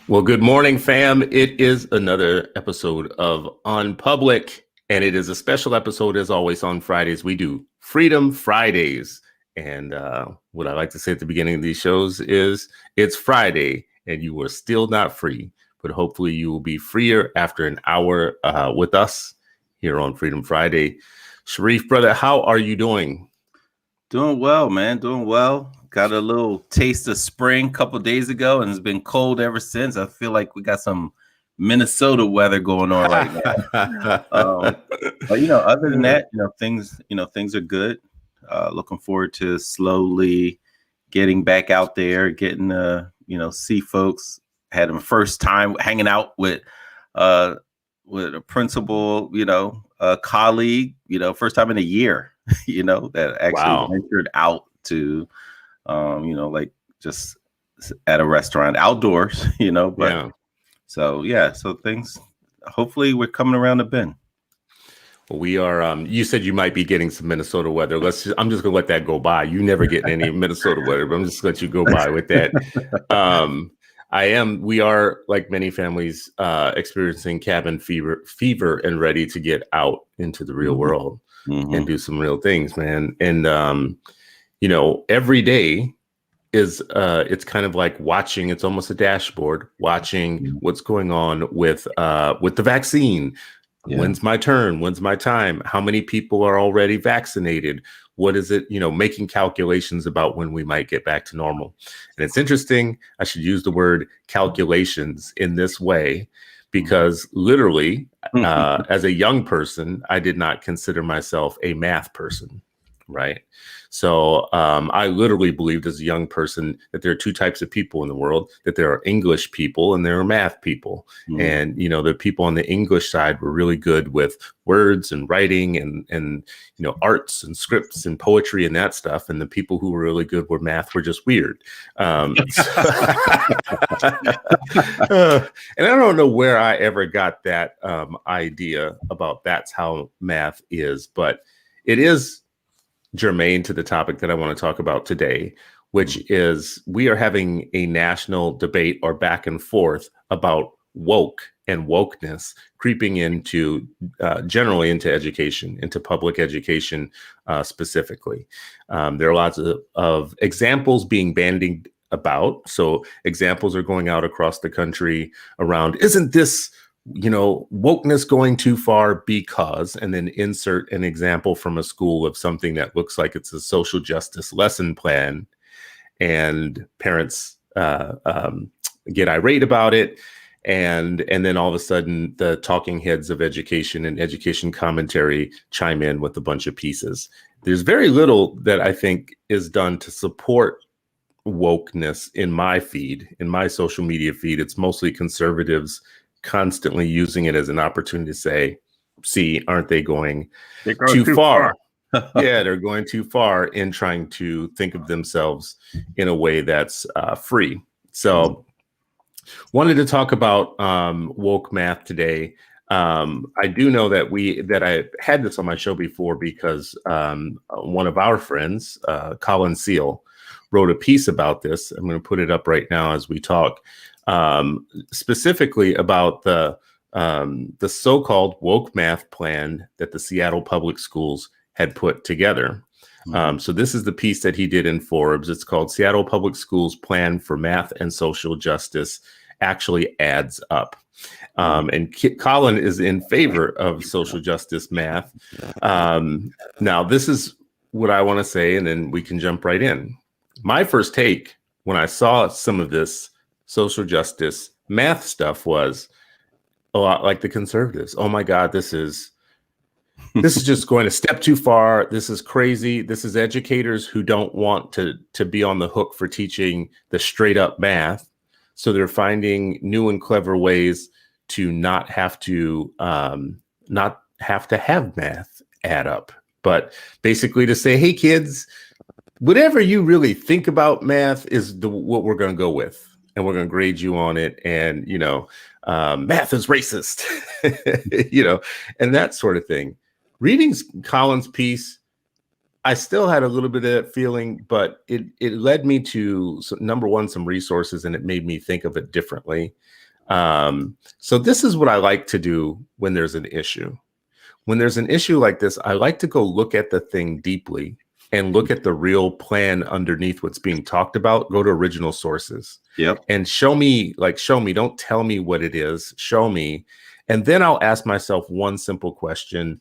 Well, good morning, fam. It is another episode of On Public, and it is a special episode, as always, on Fridays. We do Freedom Fridays. And what I like to say at the beginning of these shows is it's Friday, and you are still not free, but hopefully you will be freer after an hour with us here on Freedom Friday. Sharif, brother, how are you doing? Doing well, man. Doing well. Got a little taste of spring a couple days ago, and it's been cold ever since. I feel like we got some Minnesota weather going on right now. But other than that, things are good. Looking forward to slowly getting back out there, getting see folks. Had my first time hanging out with a principal, a colleague, first time in a year, that actually ventured out to, like just at a restaurant outdoors, so things, hopefully we're coming around the bend. Well, we are, you said you might be getting some Minnesota weather. I'm just gonna let that go by. You never get any Minnesota weather, but I'm just gonna let you go by with that. We are, like many families, experiencing cabin fever and ready to get out into the real world and do some real things, man. And, every day is, it's kind of like watching, it's almost a dashboard, watching what's going on with the vaccine. Yeah. When's my turn? When's my time? How many people are already vaccinated? What is it? Making calculations about when we might get back to normal. And it's interesting. I should use the word calculations in this way, because literally, as a young person, I did not consider myself a math person. Right. So I literally believed as a young person that there are two types of people in the world, that there are English people and there are math people. And, the people on the English side were really good with words and writing and arts and scripts and poetry and that stuff. And the people who were really good with math were just weird. And I don't know where I ever got that idea about that's how math is, but it is germane to the topic that I want to talk about today, which is we are having a national debate or back and forth about woke and wokeness creeping into generally into education, into public education specifically. There are lots of examples being bandied about. So examples are going out across the country around, isn't this wokeness going too far because, and then insert an example from a school of something that looks like it's a social justice lesson plan, and parents get irate about it. And then all of a sudden the talking heads of education and education commentary chime in with a bunch of pieces. There's very little that I think is done to support wokeness in my feed, in my social media feed. It's mostly conservatives constantly using it as an opportunity to say, see, aren't they going too far? Yeah, they're going too far in trying to think of themselves in a way that's free. So wanted to talk about woke math today. I do know that I had this on my show before because one of our friends, Colin Seal, wrote a piece about this. I'm going to put it up right now as we talk. Specifically about the so-called woke math plan that the Seattle Public Schools had put together. So this is the piece that he did in Forbes. It's called Seattle Public Schools Plan for Math and Social Justice Actually Adds Up. And Colin is in favor of social justice math. Now, this is what I want to say, and then we can jump right in. My first take when I saw some of this social justice math stuff was a lot like the conservatives. Oh my God, this is just going a step too far. This is crazy. This is educators who don't want to be on the hook for teaching the straight up math. So they're finding new and clever ways to not have to have math add up, but basically to say, hey kids, whatever you really think about math is what we're going to go with. And we're going to grade you on it. And, math is racist, and that sort of thing. Reading Colin's piece, I still had a little bit of that feeling, but it led me to number one, some resources, and it made me think of it differently. So this is what I like to do when there's an issue. When there's an issue like this, I like to go look at the thing deeply and look at the real plan underneath what's being talked about. Go to original sources. Yep. And show me, don't tell me what it is, show me. And then I'll ask myself one simple question.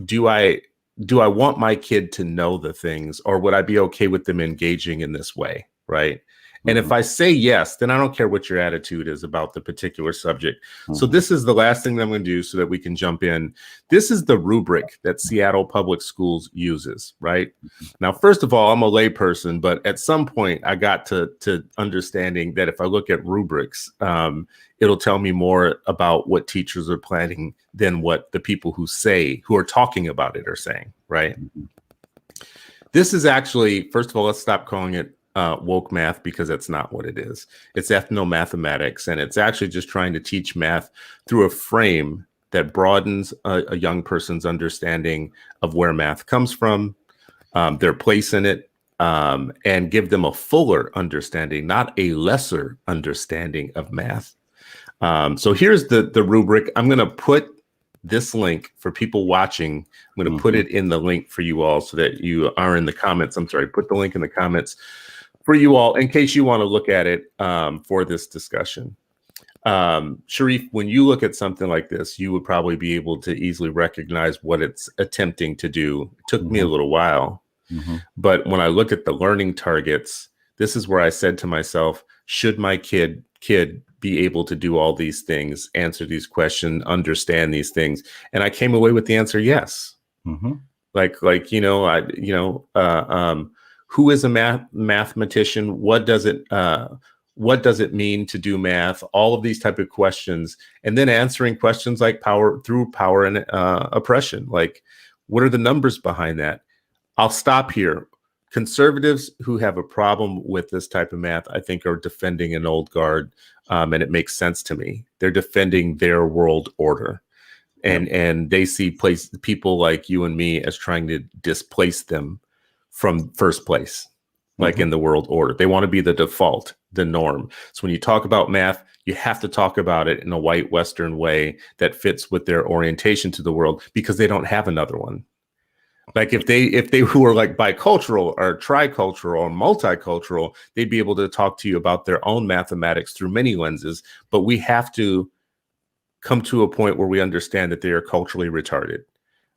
Do I want my kid to know the things, or would I be okay with them engaging in this way? Right. And if I say yes, then I don't care what your attitude is about the particular subject. So this is the last thing that I'm going to do so that we can jump in. This is the rubric that Seattle Public Schools uses, right? Now, first of all, I'm a layperson, but at some point I got to understanding that if I look at rubrics, it'll tell me more about what teachers are planning than what the people who are talking about it are saying, right? This is actually, first of all, let's stop calling it woke math, because that's not what it is. It's ethnomathematics, and it's actually just trying to teach math through a frame that broadens a young person's understanding of where math comes from, their place in it, and give them a fuller understanding, not a lesser understanding of math. So here's the rubric. I'm going to put this link for people watching. I'm going to put it in the link for you all so that you are in the comments. I'm sorry, put the link in the comments for you all in case you want to look at it for this discussion. Sharif, when you look at something like this, you would probably be able to easily recognize what it's attempting to do. It took me a little while, but when I looked at the learning targets, this is where I said to myself, should my kid be able to do all these things, answer these questions, understand these things? And I came away with the answer, yes. Who is a mathematician? What does it mean to do math? All of these type of questions, and then answering questions like power and oppression. Like, what are the numbers behind that? I'll stop here. Conservatives who have a problem with this type of math, I think, are defending an old guard, and it makes sense to me. They're defending their world order, and they see people like you and me as trying to displace them from first place, like in the world order. They want to be the default, the norm. So when you talk about math, you have to talk about it in a white Western way that fits with their orientation to the world, because they don't have another one. Like if they were like bicultural or tricultural or multicultural, they'd be able to talk to you about their own mathematics through many lenses. But we have to come to a point where we understand that they are culturally retarded,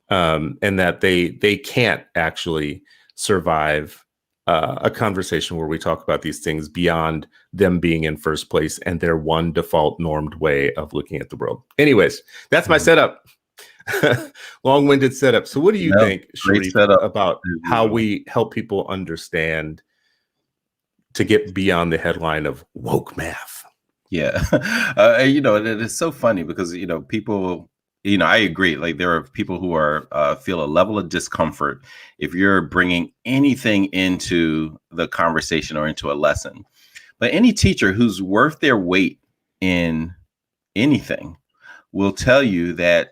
and that they can't actually survive a conversation where we talk about these things beyond them being in first place and their one default normed way of looking at the world. Anyways, that's my setup. Long-winded setup. So what do you think, Sharif, about how we help people understand to get beyond the headline of woke math? Yeah. It is so funny because, people, I agree. Like, there are people who feel a level of discomfort if you're bringing anything into the conversation or into a lesson. But any teacher who's worth their weight in anything will tell you that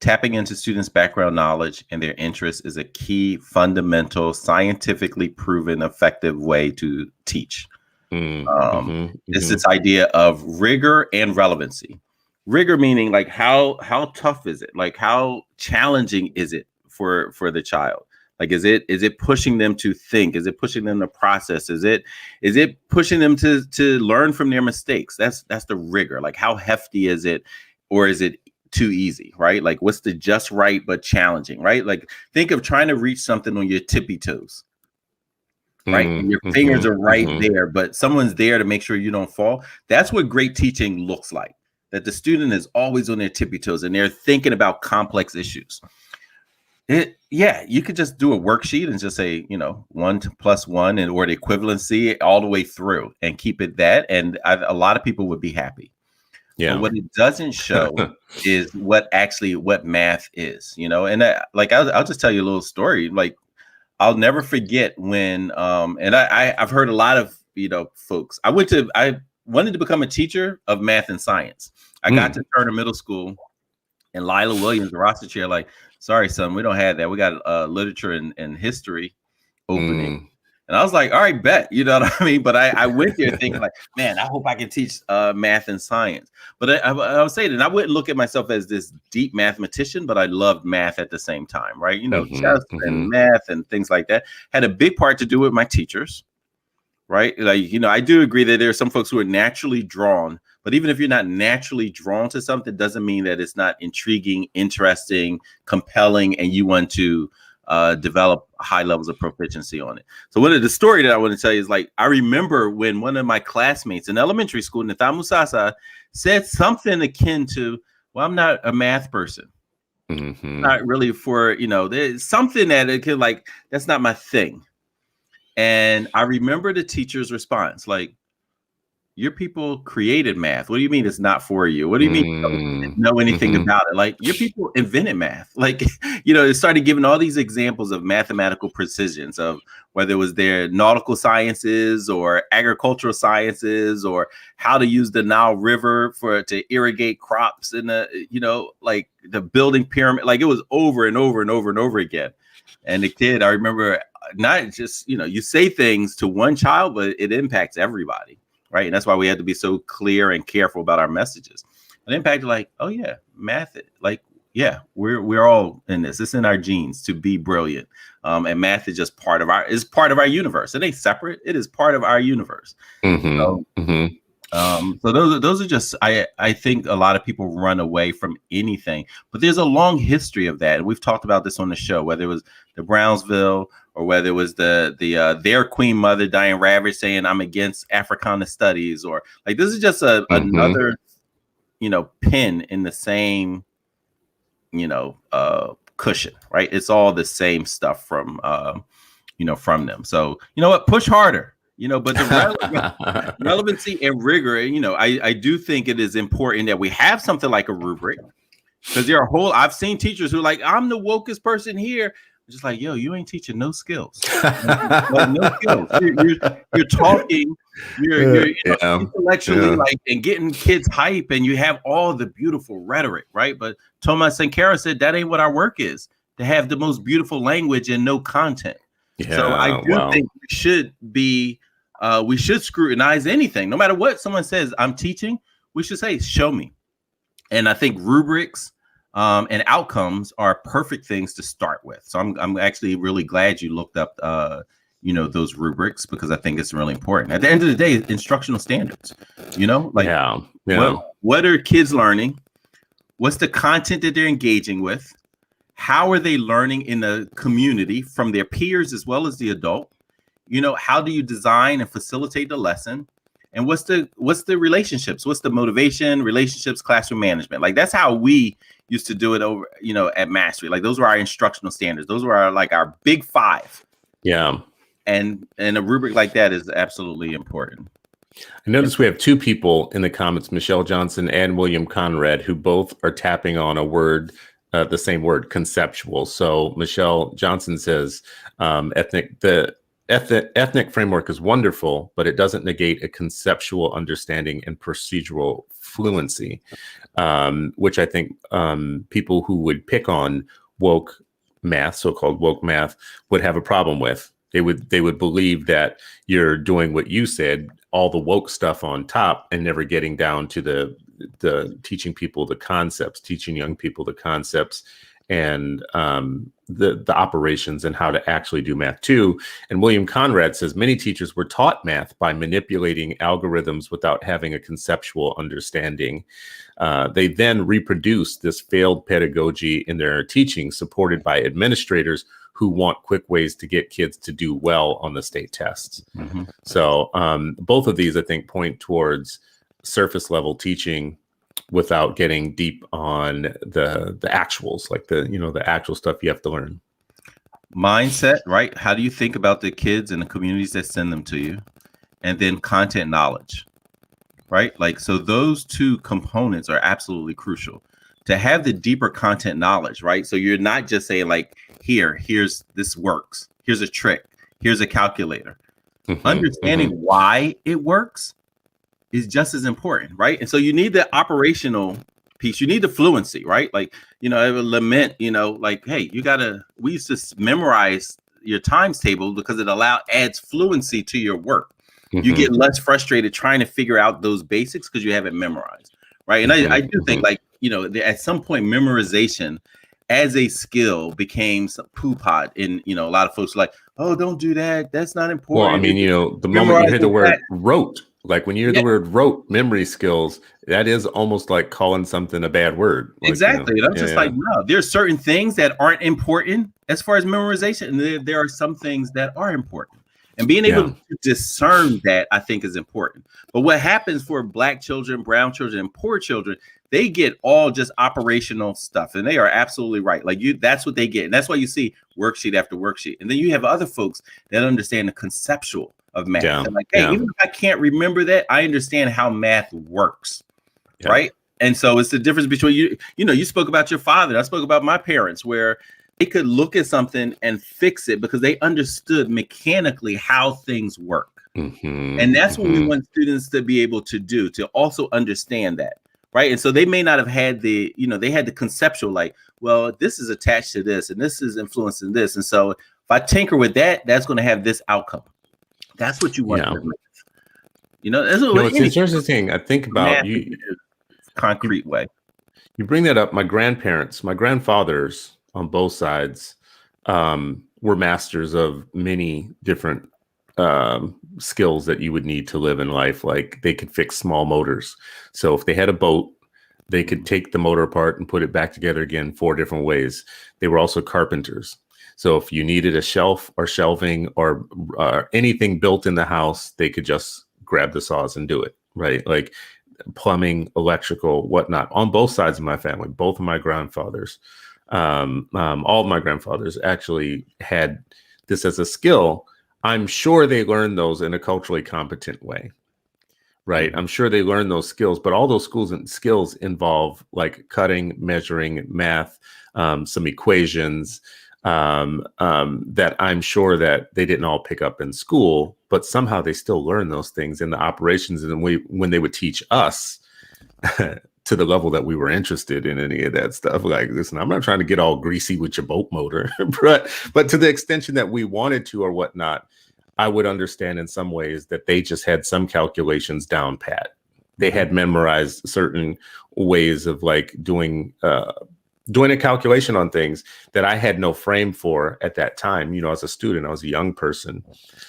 tapping into students' background knowledge and their interests is a key, fundamental, scientifically proven, effective way to teach. It's this idea of rigor and relevancy. Rigor meaning, like, how tough is it? Like, how challenging is it for the child? Like, is it pushing them to think? Is it pushing them to process? Is it pushing them to learn from their mistakes? That's the rigor. Like, how hefty is it, or is it too easy, right? Like, what's the just right but challenging, right? Like, think of trying to reach something on your tippy toes, right? And your fingers are right there, but someone's there to make sure you don't fall. That's what great teaching looks like. That the student is always on their tippy toes and they're thinking about complex issues. You could just do a worksheet and just say, 1 + 1 or the equivalency all the way through and keep it that. And a lot of people would be happy. Yeah. But what it doesn't show is what math is, and I'll just tell you a little story. Like, I'll never forget when, and I've heard a lot of, folks, I wanted to become a teacher of math and science. I got to Turner Middle School And Lila Williams, the roster chair, like, sorry, son, we don't have that. We got literature and history opening. And I was like, all right, bet. You know what I mean? But I went there thinking like, man, I hope I can teach math and science. But I was saying, and I wouldn't look at myself as this deep mathematician, but I loved math at the same time, right? You know, chess and math and things like that had a big part to do with my teachers, right? Like, you know, I do agree that there are some folks who are naturally drawn, but even if you're not naturally drawn to something, doesn't mean that it's not intriguing, interesting, compelling, and you want to develop high levels of proficiency on it. So one of the story that I want to tell you is like, I remember when one of my classmates in elementary school, Nathan Musasa, said something akin to, well, I'm not a math person. Not really for, you know, there's something that it could like, that's not my thing. And I remember the teacher's response, like, your people created math. What do you mean it's not for you? What do you mean you don't know anything about it? Like, your people invented math. Like, you know, it started giving all these examples of mathematical precisions of whether it was their nautical sciences or agricultural sciences or how to use the Nile River to irrigate crops in the, you know, like the building pyramid. Like, it was over and over and over and over again. And the kid, I remember, not just, you know, you say things to one child, but it impacts everybody. Right. And that's why we have to be so clear and careful about our messages. It impacted like, oh, yeah, math, like, yeah, we're all in this. It's in our genes to be brilliant. And math is just part of our universe. It ain't separate. It is part of our universe. So those are just, I think a lot of people run away from anything, but there's a long history of that. And we've talked about this on the show, whether it was the Brownsville or whether it was their queen mother, Diane Ravitch, saying I'm against Africana studies, or like, this is just another, you know, pin in the same, you know, cushion, right? It's all the same stuff from, you know, from them. So, you know what, push harder. You know, but the relevancy and rigor, you know, I do think it is important that we have something like a rubric, because I've seen teachers who are like, I'm the wokest person here. I'm just like, yo, you ain't teaching no skills. No skills. You're talking, you're intellectually like, and getting kids hype, and you have all the beautiful rhetoric, right? But Thomas Sankara said that ain't what our work is, to have the most beautiful language and no content. Yeah, so I do think we should scrutinize anything, no matter what someone says. I'm teaching, we should say, show me. And I think rubrics and outcomes are perfect things to start with. So I'm actually really glad you looked up, you know, those rubrics, because I think it's really important. At the end of the day, instructional standards, you know, like what are kids learning? What's the content that they're engaging with? How are they learning in the community from their peers as well as the adult? You know, how do you design and facilitate the lesson? And what's the relationships? What's the motivation, relationships, classroom management? Like, that's how we used to do it over, you know, at Mastery. Like, those were our instructional standards. Those were our big five. Yeah. And a rubric like that is absolutely important. I notice we have two people in the comments, Michelle Johnson and William Conrad, who both are tapping on a word, the same word, conceptual. So Michelle Johnson says, the ethnic framework is wonderful, but it doesn't negate a conceptual understanding and procedural fluency, which I think people who would pick on woke math, so-called woke math, would have a problem with. They would believe that you're doing what you said, all the woke stuff on top, and never getting down to the teaching people the concepts, teaching young people the concepts, and the operations and how to actually do math too. And William Conrad says many teachers were taught math by manipulating algorithms without having a conceptual understanding. They then reproduced this failed pedagogy in their teaching, supported by administrators who want quick ways to get kids to do well on the state tests. So both of these, I think, point towards surface level teaching without getting deep on the actuals, like the actual stuff you have to learn. Mindset, right? How do you think about the kids and the communities that send them to you? And then content knowledge, right? Like, so those two components are absolutely crucial to have the deeper content knowledge, right? So you're not just saying like, here's this works, here's a trick, here's a calculator. Understanding why it works is just as important, right? And so you need the operational piece. You need the fluency, right? Like, I would lament, like, hey, we used to memorize your times table because it adds fluency to your work. You get less frustrated trying to figure out those basics because you have it memorized, right? And I do think, like, at some point, memorization as a skill became some poo-pot in, a lot of folks are like, oh, don't do that. That's not important. Well, I mean, the moment you hear the word rote, like when you hear the word rote, memory skills, that is almost like calling something a bad word. Like, exactly. And I'm just like, no, there's certain things that aren't important as far as memorization. And there are some things that are important. And being able to discern that, I think, is important. But what happens for Black children, brown children, and poor children, they get all just operational stuff. And they are absolutely right. Like, that's what they get. And that's why you see worksheet after worksheet. And then you have other folks that understand the conceptual of math. And like, hey, even if I can't remember that, I understand how math works. Right. And so it's the difference between you spoke about your father. I spoke about my parents, where they could look at something and fix it because they understood mechanically how things work. And that's what we want students to be able to do, to also understand that. Right. And so they may not have had they had the conceptual, like, well, this is attached to this and this is influencing this. And so if I tinker with that, that's going to have this outcome. That's what you want. It's interesting. I think about you concrete way. You bring that up. My grandfathers on both sides were masters of many different skills that you would need to live in life. Like, they could fix small motors. So if they had a boat, they could take the motor apart and put it back together again 4 different ways. They were also carpenters. So if you needed a shelf or shelving or anything built in the house, they could just grab the saws and do it. Right. Like plumbing, electrical, whatnot, on both sides of my family. Both of my grandfathers, all of my grandfathers actually had this as a skill. I'm sure they learned those in a culturally competent way. Right. I'm sure they learned those skills, but all those skills involve like cutting, measuring, math, some equations that I'm sure that they didn't all pick up in school, but somehow they still learn those things in the operations. And when they would teach us to the level that we were interested in any of that stuff, like, listen, I'm not trying to get all greasy with your boat motor, but to the extension that we wanted to or whatnot, I would understand in some ways that they just had some calculations down pat. They had memorized certain ways of like doing a calculation on things that I had no frame for at that time. As a student, I was a young person.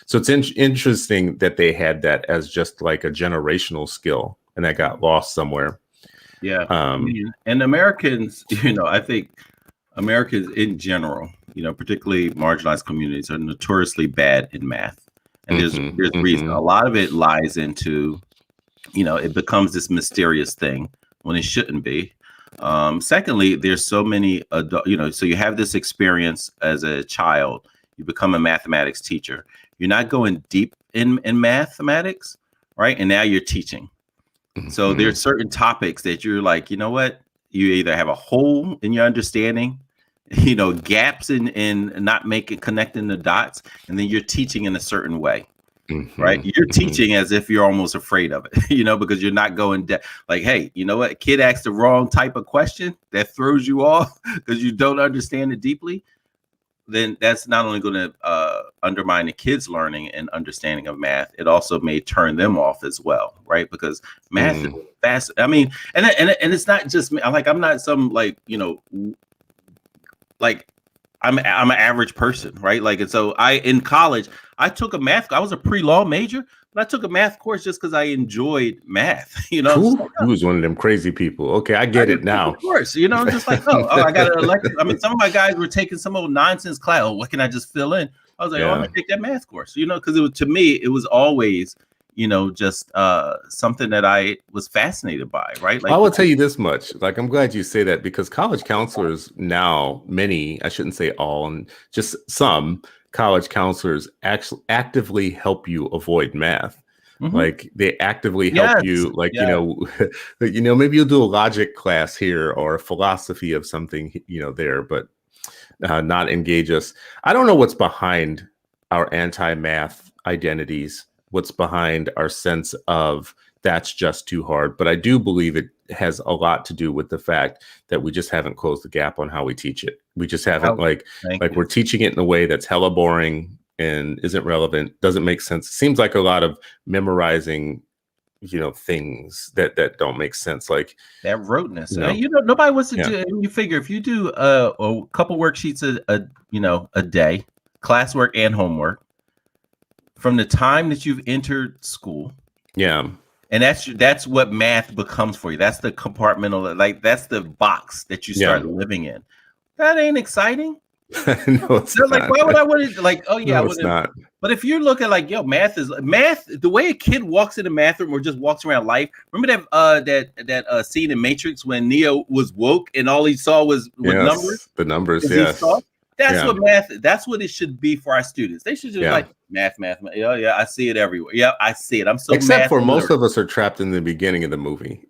So it's interesting that they had that as just like a generational skill and that got lost somewhere. Yeah. And Americans, I think Americans in general, particularly marginalized communities, are notoriously bad in math. And there's reason. A lot of it lies into, it becomes this mysterious thing when it shouldn't be. Secondly, there's so many adult, so you have this experience as a child, you become a mathematics teacher. You're not going deep in mathematics, right? And now you're teaching. So there's certain topics that you're like, you know what? You either have a hole in your understanding, gaps in not connecting the dots, and then you're teaching in a certain way. Right. You're teaching as if you're almost afraid of it, because you're not going like, hey, you know what? Kid asks the wrong type of question that throws you off because you don't understand it deeply. Then that's not only going to undermine the kids' learning and understanding of math, it also may turn them off as well. Right. Because math is fast. I mean, and it's not just me. I'm not some like, like I'm an average person, right? Like, and so in college, I took a math. I was a pre-law major, but I took a math course just because I enjoyed math. Cool. Like, oh. You was one of them crazy people. Okay, I get it now. Of course, just like, I got an elective. I mean, some of my guys were taking some old nonsense class. Oh, what can I just fill in? I was like, I'm gonna take that math course. Because to me, it was always, just something that I was fascinated by, right? Like, I will tell you this much. Like, I'm glad you say that, because college counselors now, many, I shouldn't say all, and just some college counselors actually actively help you avoid math. Like, they actively help you, like, maybe you'll do a logic class here or a philosophy of something, there, but not engage us. I don't know what's behind our anti-math identities, what's behind our sense of that's just too hard. But I do believe it has a lot to do with the fact that we just haven't closed the gap on how we teach it. We just haven't we're teaching it in a way that's hella boring and isn't relevant, doesn't make sense. It seems like a lot of memorizing, things that don't make sense, like that roteness. Nobody wants to do. You figure if you do a couple worksheets a day, classwork and homework, from the time that you've entered school, and that's what math becomes for you. That's the compartmental, that's the box that you start living in. That ain't exciting. No, it's not. Like, why would I want to, like, oh yeah, no, it's not. But if you're looking like, math, the way a kid walks in the math room or just walks around life. Remember that scene in Matrix when Neo was woke and all he saw was numbers? The numbers, yes. That's what math, that's what it should be for our students. They should just like math. Yeah, I see it everywhere. Yeah, I see it. I'm so except for most of us are trapped in the beginning of the movie.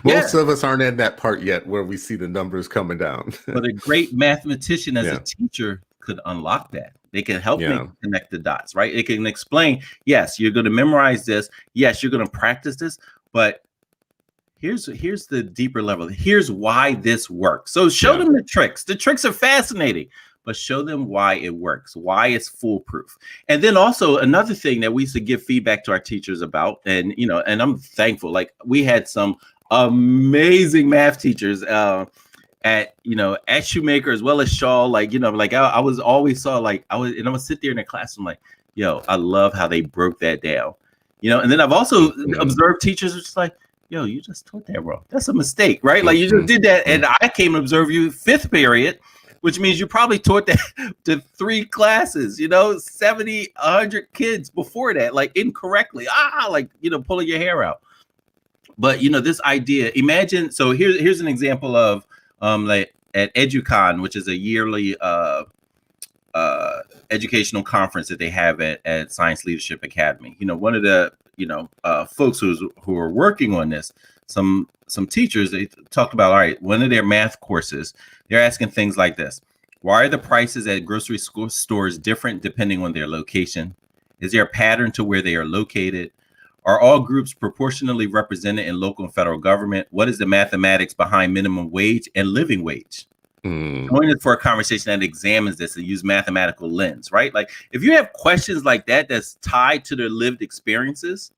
Most of us aren't in that part yet where we see the numbers coming down. But a great mathematician as a teacher could unlock that. They can help me connect the dots, right? It can explain, yes, you're going to memorize this. Yes, you're going to practice this, but here's the deeper level. Here's why this works. So show them the tricks. The tricks are fascinating, but show them why it works, why it's foolproof. And then also another thing that we used to give feedback to our teachers about, and and I'm thankful, like we had some amazing math teachers at Shoemaker as well as Shaw. I was always saw I would sit there in the classroom like, I love how they broke that down. And then I've also observed teachers just like, you just taught that wrong. That's a mistake, right? Like you just did that. And I came to observe you 5th period, which means you probably taught that to 3 classes, 70, 100 kids before that, like incorrectly, pulling your hair out. But, this idea, imagine, so here's an example of like at EduCon, which is a yearly educational conference that they have at Science Leadership Academy. One of the, folks who are working on this, some teachers, they talked about, all right, one of their math courses, they're asking things like this. Why are the prices at grocery stores different depending on their location? Is there a pattern to where they are located? Are all groups proportionally represented in local and federal government? What is the mathematics behind minimum wage and living wage? Join us for a conversation that examines this and use mathematical lens, right? Like if you have questions like that, that's tied to their lived experiences,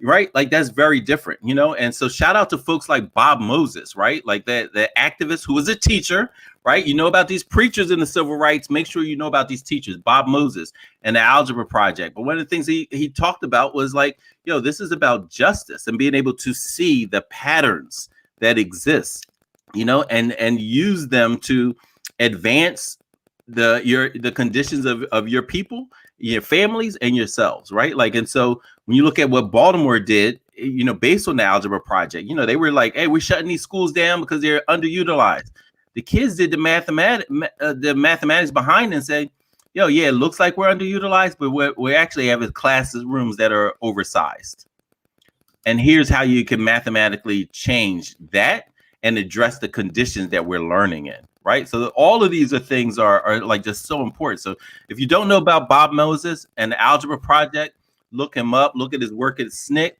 right? Like that's very different, And so shout out to folks like Bob Moses, right? Like the activist who was a teacher, right? You know about these preachers in the civil rights. Make sure you know about these teachers, Bob Moses and the Algebra Project. But one of the things he talked about was like, this is about justice and being able to see the patterns that exist, and use them to advance the conditions of your people, your families, and yourselves, right? Like, and so when you look at what Baltimore did, based on the Algebra Project, they were like, hey, we're shutting these schools down because they're underutilized. The kids did the mathematics behind it and said, it looks like we're underutilized, but we actually have classrooms that are oversized. And here's how you can mathematically change that and address the conditions that we're learning in, right? So all of these things are like just so important. So if you don't know about Bob Moses and the Algebra Project, look him up, look at his work at SNCC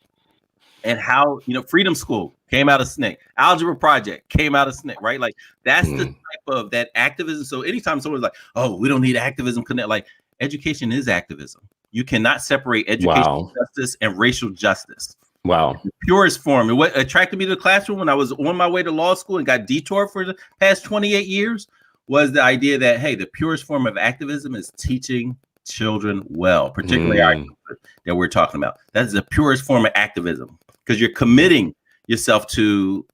and how, Freedom School came out of SNCC, Algebra Project came out of SNCC, right? Like that's the type of that activism. So anytime someone's like, oh, we don't need activism, like education is activism. You cannot separate educational justice and racial justice. Wow. The purest form. And what attracted me to the classroom when I was on my way to law school and got detoured for the past 28 years was the idea that, hey, the purest form of activism is teaching children well, particularly our that we're talking about. That's the purest form of activism because you're committing yourself to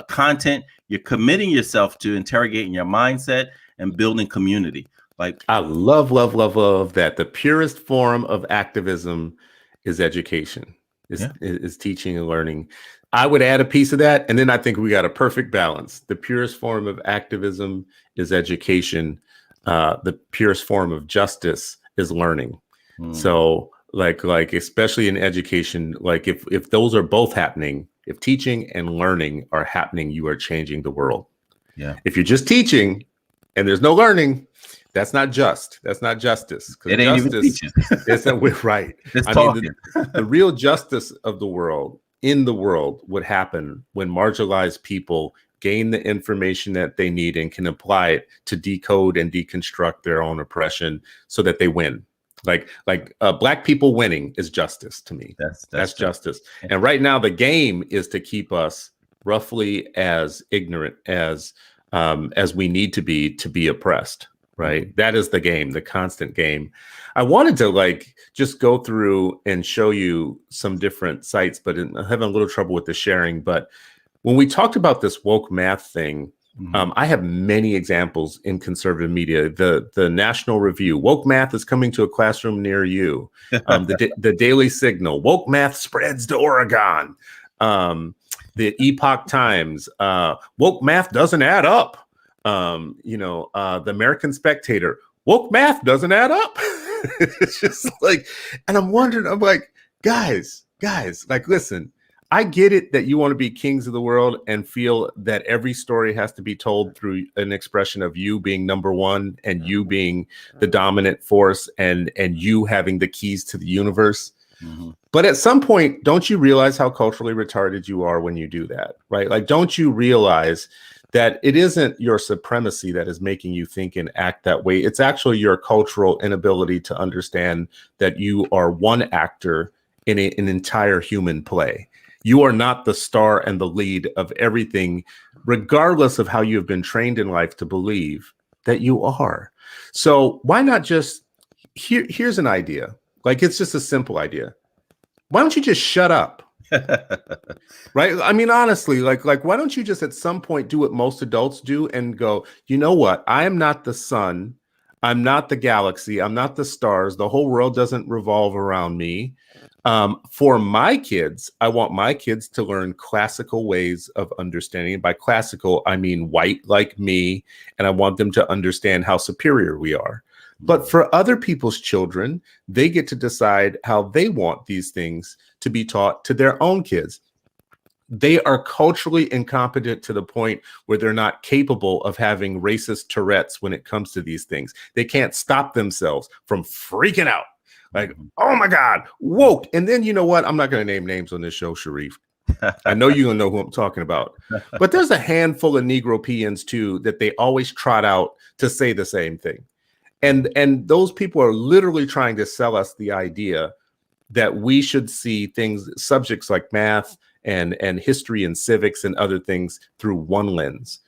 content. You're committing yourself to interrogating your mindset and building community. Like I love that. The purest form of activism is education. Is teaching and learning. I would add a piece of that. And then I think we got a perfect balance. The purest form of activism is education. The purest form of justice is learning. So like, especially in education, like if those are both happening, if teaching and learning are happening, you are changing the world. Yeah. If you're just teaching and there's no learning, that's not just. That's not justice. It ain't even teaching. It's right. It's the real justice of the world in the world would happen when marginalized people gain the information that they need and can apply it to decode and deconstruct their own oppression so that they win. Like Black people winning is justice to me. That's justice. And right now the game is to keep us roughly as ignorant as we need to be oppressed. Right. That is the game, the constant game. I wanted to just go through and show you some different sites, but I'm having a little trouble with the sharing. But when we talked about this woke math thing, I have many examples in conservative media. The National Review, woke math is coming to a classroom near you. The Daily Signal, woke math spreads to Oregon. The Epoch Times, woke math doesn't add up. The American Spectator, woke math doesn't add up. It's just and I'm wondering, I'm like, guys, listen, I get it that you want to be kings of the world and feel that every story has to be told through an expression of you being number one and you being the dominant force and you having the keys to the universe. But at some point, don't you realize how culturally retarded you are when you do that, right? Don't you realize that it isn't your supremacy that is making you think and act that way? It's actually your cultural inability to understand that you are one actor in an entire human play. You are not the star and the lead of everything, regardless of how you have been trained in life to believe that you are. So why not just, here's an idea. It's just a simple idea. Why don't you just shut up? Right? I mean, honestly, why don't you just at some point do what most adults do and go, you know what? I am not the sun. I'm not the galaxy. I'm not the stars. The whole world doesn't revolve around me. For my kids, I want my kids to learn classical ways of understanding. By classical, I mean white like me, and I want them to understand how superior we are. But for other people's children, they get to decide how they want these things to be taught to their own kids. They are culturally incompetent to the point where they're not capable of having racist Tourette's when it comes to these things. They can't stop themselves from freaking out. Oh my God, woke. And then you know what? I'm not going to name names on this show, Sharif. I know you're going to know who I'm talking about. But there's a handful of Negro peons too that they always trot out to say the same thing. And those people are literally trying to sell us the idea that we should see subjects like math and history and civics and other things through one lens.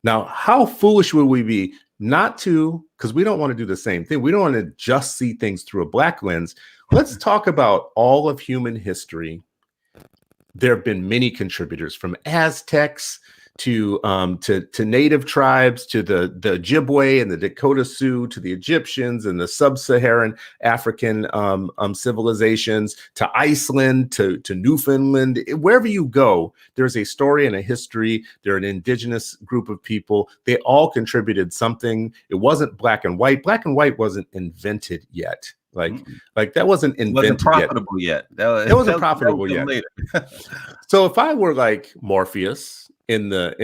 Now, how foolish would we be not to, because we don't want to do the same thing. We don't want to just see things through a Black lens. Let's talk about all of human history. There have been many contributors, from Aztecs to native tribes, to the Ojibwe and the Dakota Sioux, to the Egyptians and the sub-Saharan African civilizations, to Iceland, to Newfoundland. Wherever you go, there's a story and a history. They're an indigenous group of people. They all contributed something. It wasn't black and white. Black and white wasn't invented yet. That wasn't invented. Wasn't profitable yet. It wasn't profitable yet. Later. So if I were like Morpheus in the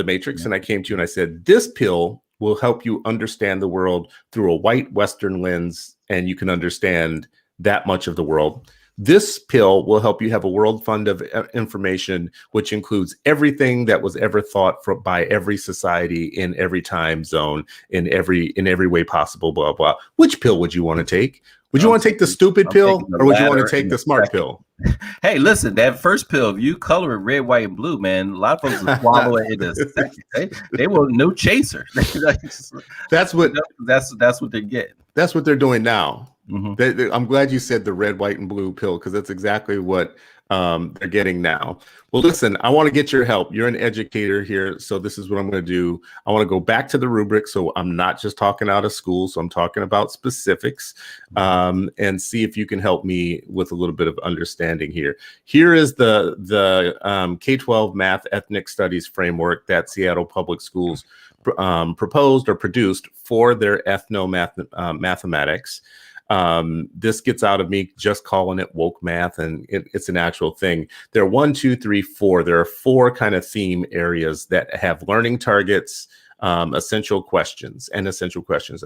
Matrix, and I came to you and I said, this pill will help you understand the world through a white Western lens, and you can understand that much of the world. This pill will help you have a world fund of information, which includes everything that was ever thought by every society in every time zone, in every way possible, blah, blah. Which pill would you want to take? Would you want to take the stupid pill, or would you want to take the smart pill? Hey, listen, that first pill, if you color it red, white, and blue, man, a lot of folks will swallow it in a second. They will no chaser. That's what they're getting. That's what they're doing now. Mm-hmm. I'm glad you said the red, white, and blue pill, because that's exactly what they're getting now. Well, listen, I want to get your help. You're an educator here, so this is what I'm going to do. I want to go back to the rubric, so I'm not just talking out of school, so I'm talking about specifics, and see if you can help me with a little bit of understanding here. Here is the K-12 Math Ethnic Studies framework that Seattle Public Schools proposed or produced for their ethno-mathematics. This gets out of me just calling it woke math, and it's an actual thing. There are 1, 2, 3, 4. There are 4 kind of theme areas that have learning targets, essential questions, I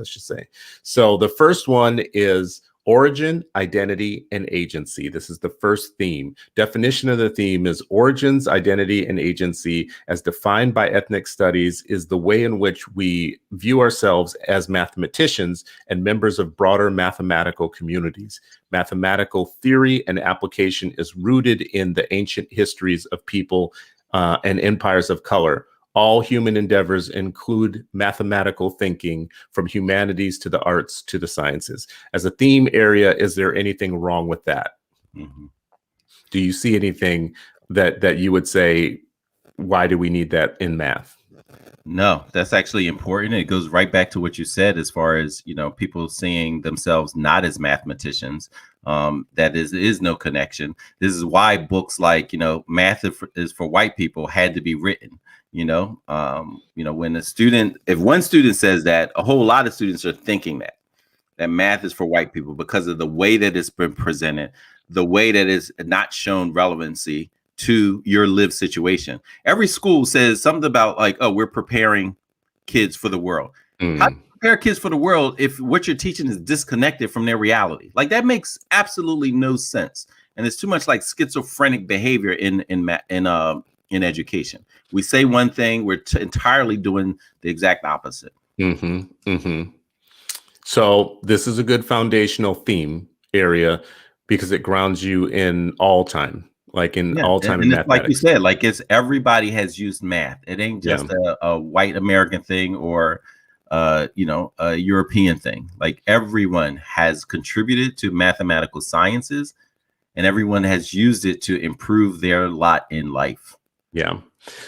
should say. So the first one is, Origin, identity, and agency. This is the first theme. Definition of the theme is origins, identity, and agency, as defined by ethnic studies, is the way in which we view ourselves as mathematicians and members of broader mathematical communities. Mathematical theory and application is rooted in the ancient histories of people and empires of color. All human endeavors include mathematical thinking, from humanities to the arts to the sciences. As a theme area, is there anything wrong with that? Mm-hmm. Do you see anything that you would say, why do we need that in math? No, that's actually important. It goes right back to what you said, as far as, people seeing themselves not as mathematicians. That is no connection. This is why books like, Math is for White People had to be written. When if one student says that, a whole lot of students are thinking that math is for white people, because of the way that it's been presented, the way that it's not shown relevancy to your lived situation. Every school says something about like, oh, we're preparing kids for the world. How do you prepare kids for the world if what you're teaching is disconnected from their reality? Like, that makes absolutely no sense. And it's too much like schizophrenic behavior in education. We say one thing, we're entirely doing the exact opposite. Mm-hmm, mm-hmm. So this is a good foundational theme area because it grounds you in all time, like in all time in mathematics. Like you said, like everybody has used math. It ain't just a white American thing or a European thing. Like, everyone has contributed to mathematical sciences, and everyone has used it to improve their lot in life. Yeah.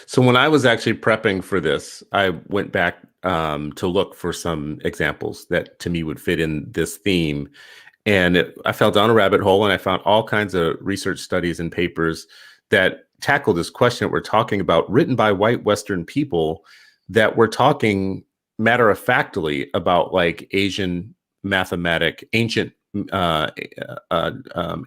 So when I was actually prepping for this, I went back to look for some examples that to me would fit in this theme. And I fell down a rabbit hole, and I found all kinds of research studies and papers that tackle this question that we're talking about, written by white Western people, that were talking matter-of-factly about like ancient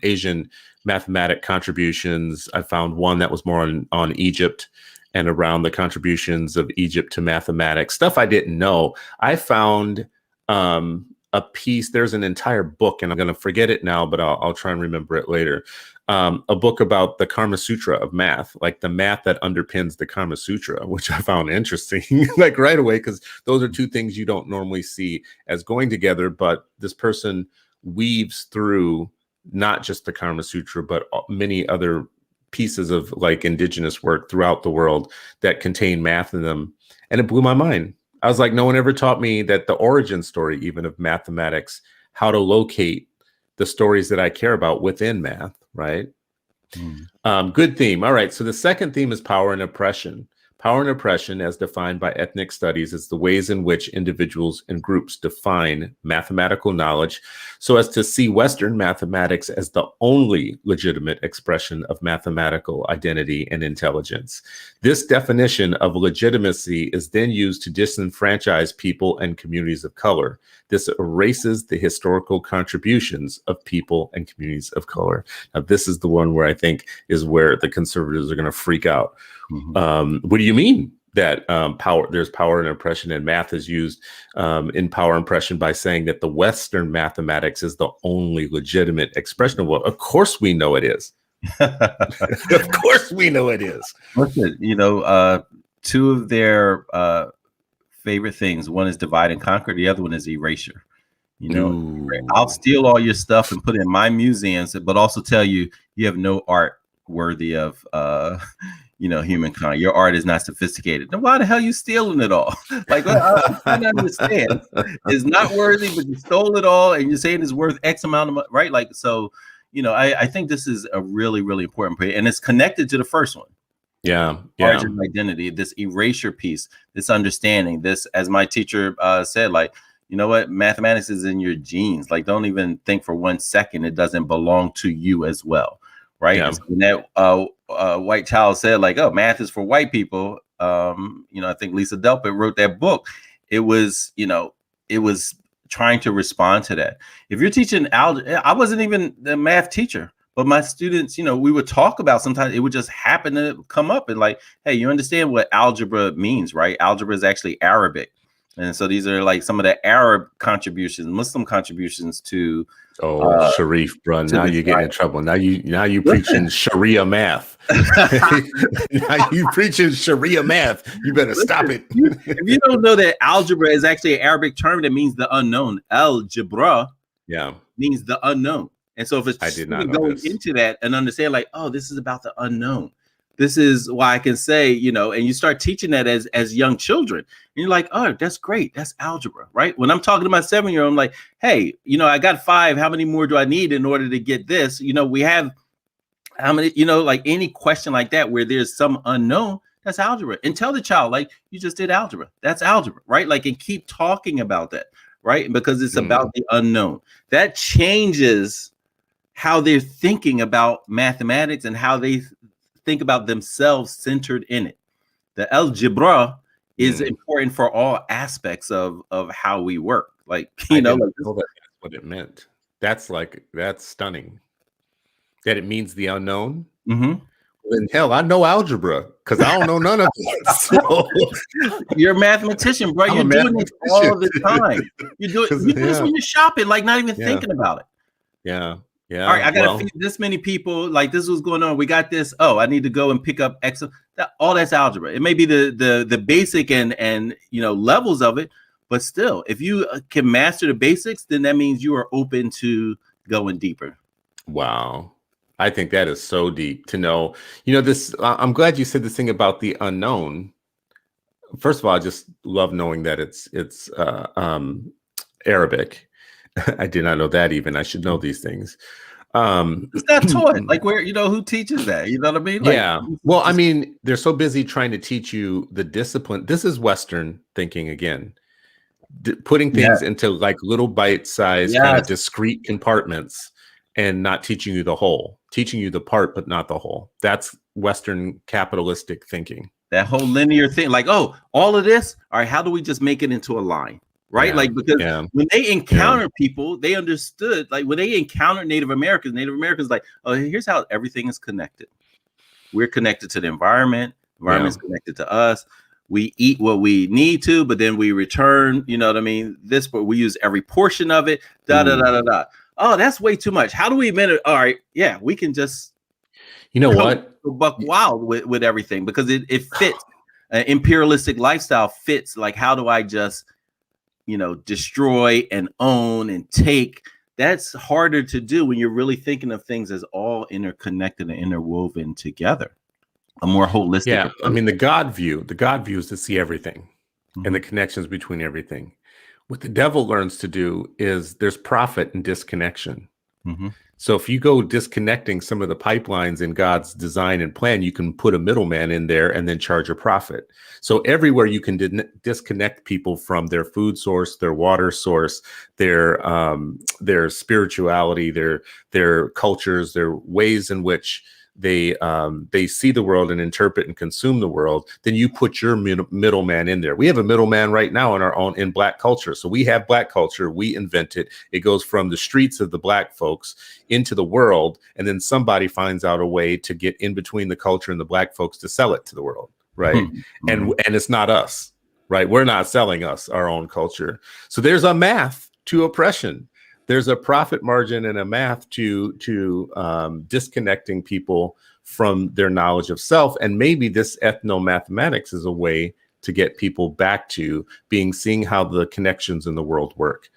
Asian mathematic contributions. I found one that was more on Egypt and around the contributions of Egypt to mathematics, stuff I didn't know. I found a piece, there's an entire book, and I'm going to forget it now, but I'll try and remember it later. A book about the Kama Sutra of math, like the math that underpins the Kama Sutra, which I found interesting, like right away, because those are two things you don't normally see as going together. But this person weaves through not just the Kama Sutra, but many other pieces of like indigenous work throughout the world that contain math in them. And it blew my mind. I was like, no one ever taught me that the origin story, even of mathematics, how to locate the stories that I care about within math, right? Good theme. All right. So the second theme is power and oppression. Power and oppression, as defined by ethnic studies, is the ways in which individuals and groups define mathematical knowledge so as to see Western mathematics as the only legitimate expression of mathematical identity and intelligence. This definition of legitimacy is then used to disenfranchise people and communities of color. This erases the historical contributions of people and communities of color. Now, this is the one where I think is where the conservatives are going to freak out. What do you mean that there's power and oppression, and math is used in power and oppression by saying that the Western mathematics is the only legitimate expression of what? Of course we know it is. Of course we know it is. Listen, two of their favorite things, one is divide and conquer, the other one is erasure. I'll steal all your stuff and put it in my museums, but also tell you have no art worthy of humankind. Your art is not sophisticated. Then why the hell are you stealing it all? Like, I don't understand. It's not worthy, but you stole it all, and you're saying it's worth X amount of money, right? Like, so, I think this is a really, really important point, and it's connected to the first one. Origin identity, this erasure piece, this understanding, this, as my teacher said, like, you know what, mathematics is in your genes. Like, don't even think for 1 second it doesn't belong to you as well, right? Yeah. And that white child said, like, oh, math is for white people. I think Lisa Delpit wrote that book. It was trying to respond to that. If you're teaching algebra, I wasn't even the math teacher, but my students, we would talk about, sometimes it would just happen to come up and like, hey, you understand what algebra means, right? Algebra is actually Arabic. And so these are like some of the Arab contributions, Muslim contributions to Sharif, bro. Now the you're getting in trouble. Now you preaching Sharia math. Now you preaching Sharia math. You better stop it. If you don't know that algebra is actually an Arabic term that means the unknown, algebra means the unknown. And so if it's going into that and understand like, oh, this is about the unknown. This is why I can say, you know, and you start teaching that as young children, and you're like, oh, that's great. That's algebra, right? When I'm talking to my 7-year-old, I'm like, hey, you know, I got 5. How many more do I need in order to get this? You know, we have how many, you know, like any question like that where there's some unknown, that's algebra. And tell the child, like, you just did algebra. That's algebra, right? Like, and keep talking about that, right? Because it's about the unknown. That changes how they're thinking about mathematics and how they think about themselves centered in it. The algebra is important for all aspects of how we work. Like, you know, like that's what it meant. That's stunning. That it means the unknown. Then hell, I know algebra because I don't know none of it. So. You're a mathematicien, bro. You're doing it all the time. You do this when you're shopping, like not even thinking about it. Yeah. Yeah. All right, I gotta feed this many people. Like this was going on. We got this. Oh, I need to go and pick up X. All that's algebra. It may be the basic and you know levels of it, but still, if you can master the basics, then that means you are open to going deeper. Wow. I think that is so deep to know. You know, this. I'm glad you said this thing about the unknown. First of all, I just love knowing that it's Arabic. I did not know that even. I should know these things. It's not taught. Like where, you know, who teaches that? You know what I mean? Like, yeah. Well, I mean, they're so busy trying to teach you the discipline. This is Western thinking again. Putting things into like little bite-sized kind of discrete compartments and not teaching you the whole. Teaching you the part, but not the whole. That's Western capitalistic thinking. That whole linear thing. Like, oh, all of this. All right, how do we just make it into a line? Right. Like, because when they encounter people, they understood, like when they encountered Native Americans, like, oh, here's how everything is connected. We're connected to the environment. Environment's connected to us. We eat what we need to, but then we return, you know what I mean? This, but we use every portion of it. Oh, that's way too much. How do we admit it? All right. Yeah, we can just, you know what? Buck wild with everything because it fits. Imperialistic lifestyle fits. Like, how do I just, you know, destroy and own and take? That's harder to do when you're really thinking of things as all interconnected and interwoven together. A more holistic approach. I mean, the God view is to see everything and the connections between everything. What the devil learns to do is there's profit and disconnection. So if you go disconnecting some of the pipelines in God's design and plan, you can put a middleman in there and then charge a profit. So everywhere you can disconnect people from their food source, their water source, their spirituality, their cultures, their ways in which they see the world and interpret and consume the world, then you put your middleman in there. We have a middleman right now in Black culture. So we have Black culture. We invent it. It goes from the streets of the Black folks into the world. And then somebody finds out a way to get in between the culture and the Black folks to sell it to the world. Right. And it's not us. Right. We're not selling our own culture. So there's a math to oppression. There's a profit margin and a math to disconnecting people from their knowledge of self. And maybe this ethnomathematics is a way to get people back to seeing how the connections in the world work.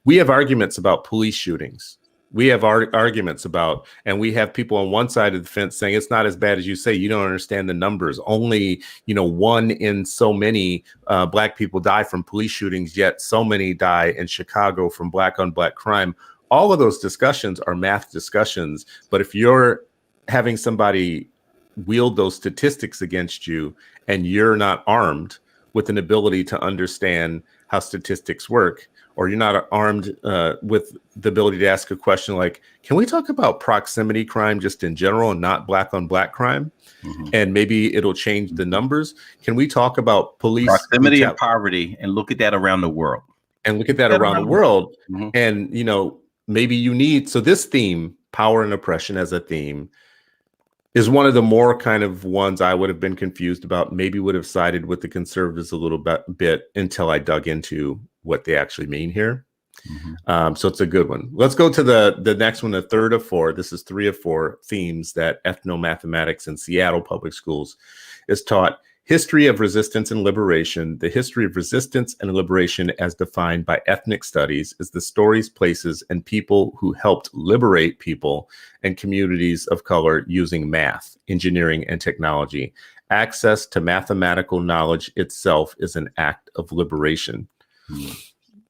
We have arguments about police shootings. We have arguments about, and we have people on one side of the fence saying it's not as bad as you say. You don't understand the numbers. Only, 1 in so many Black people die from police shootings, yet so many die in Chicago from Black on Black crime. All of those discussions are math discussions. But if you're having somebody wield those statistics against you and you're not armed with an ability to understand how statistics work, or you're not armed with the ability to ask a question like, can we talk about proximity crime just in general and not Black on Black crime? And maybe it'll change the numbers. Can we talk about police proximity and poverty and look at that around the world? And look at that around the world. And, maybe you need, so this theme, power and oppression as a theme, is one of the more kind of ones I would have been confused about, maybe would have sided with the conservatives a little bit until I dug into what they actually mean here. So it's a good one. Let's go to the next one, the third of four. This is 3 of 4 themes that ethnomathematics in Seattle public schools is taught. History of resistance and liberation. The history of resistance and liberation as defined by ethnic studies is the stories, places, and people who helped liberate people and communities of color using math, engineering, and technology. Access to mathematical knowledge itself is an act of liberation.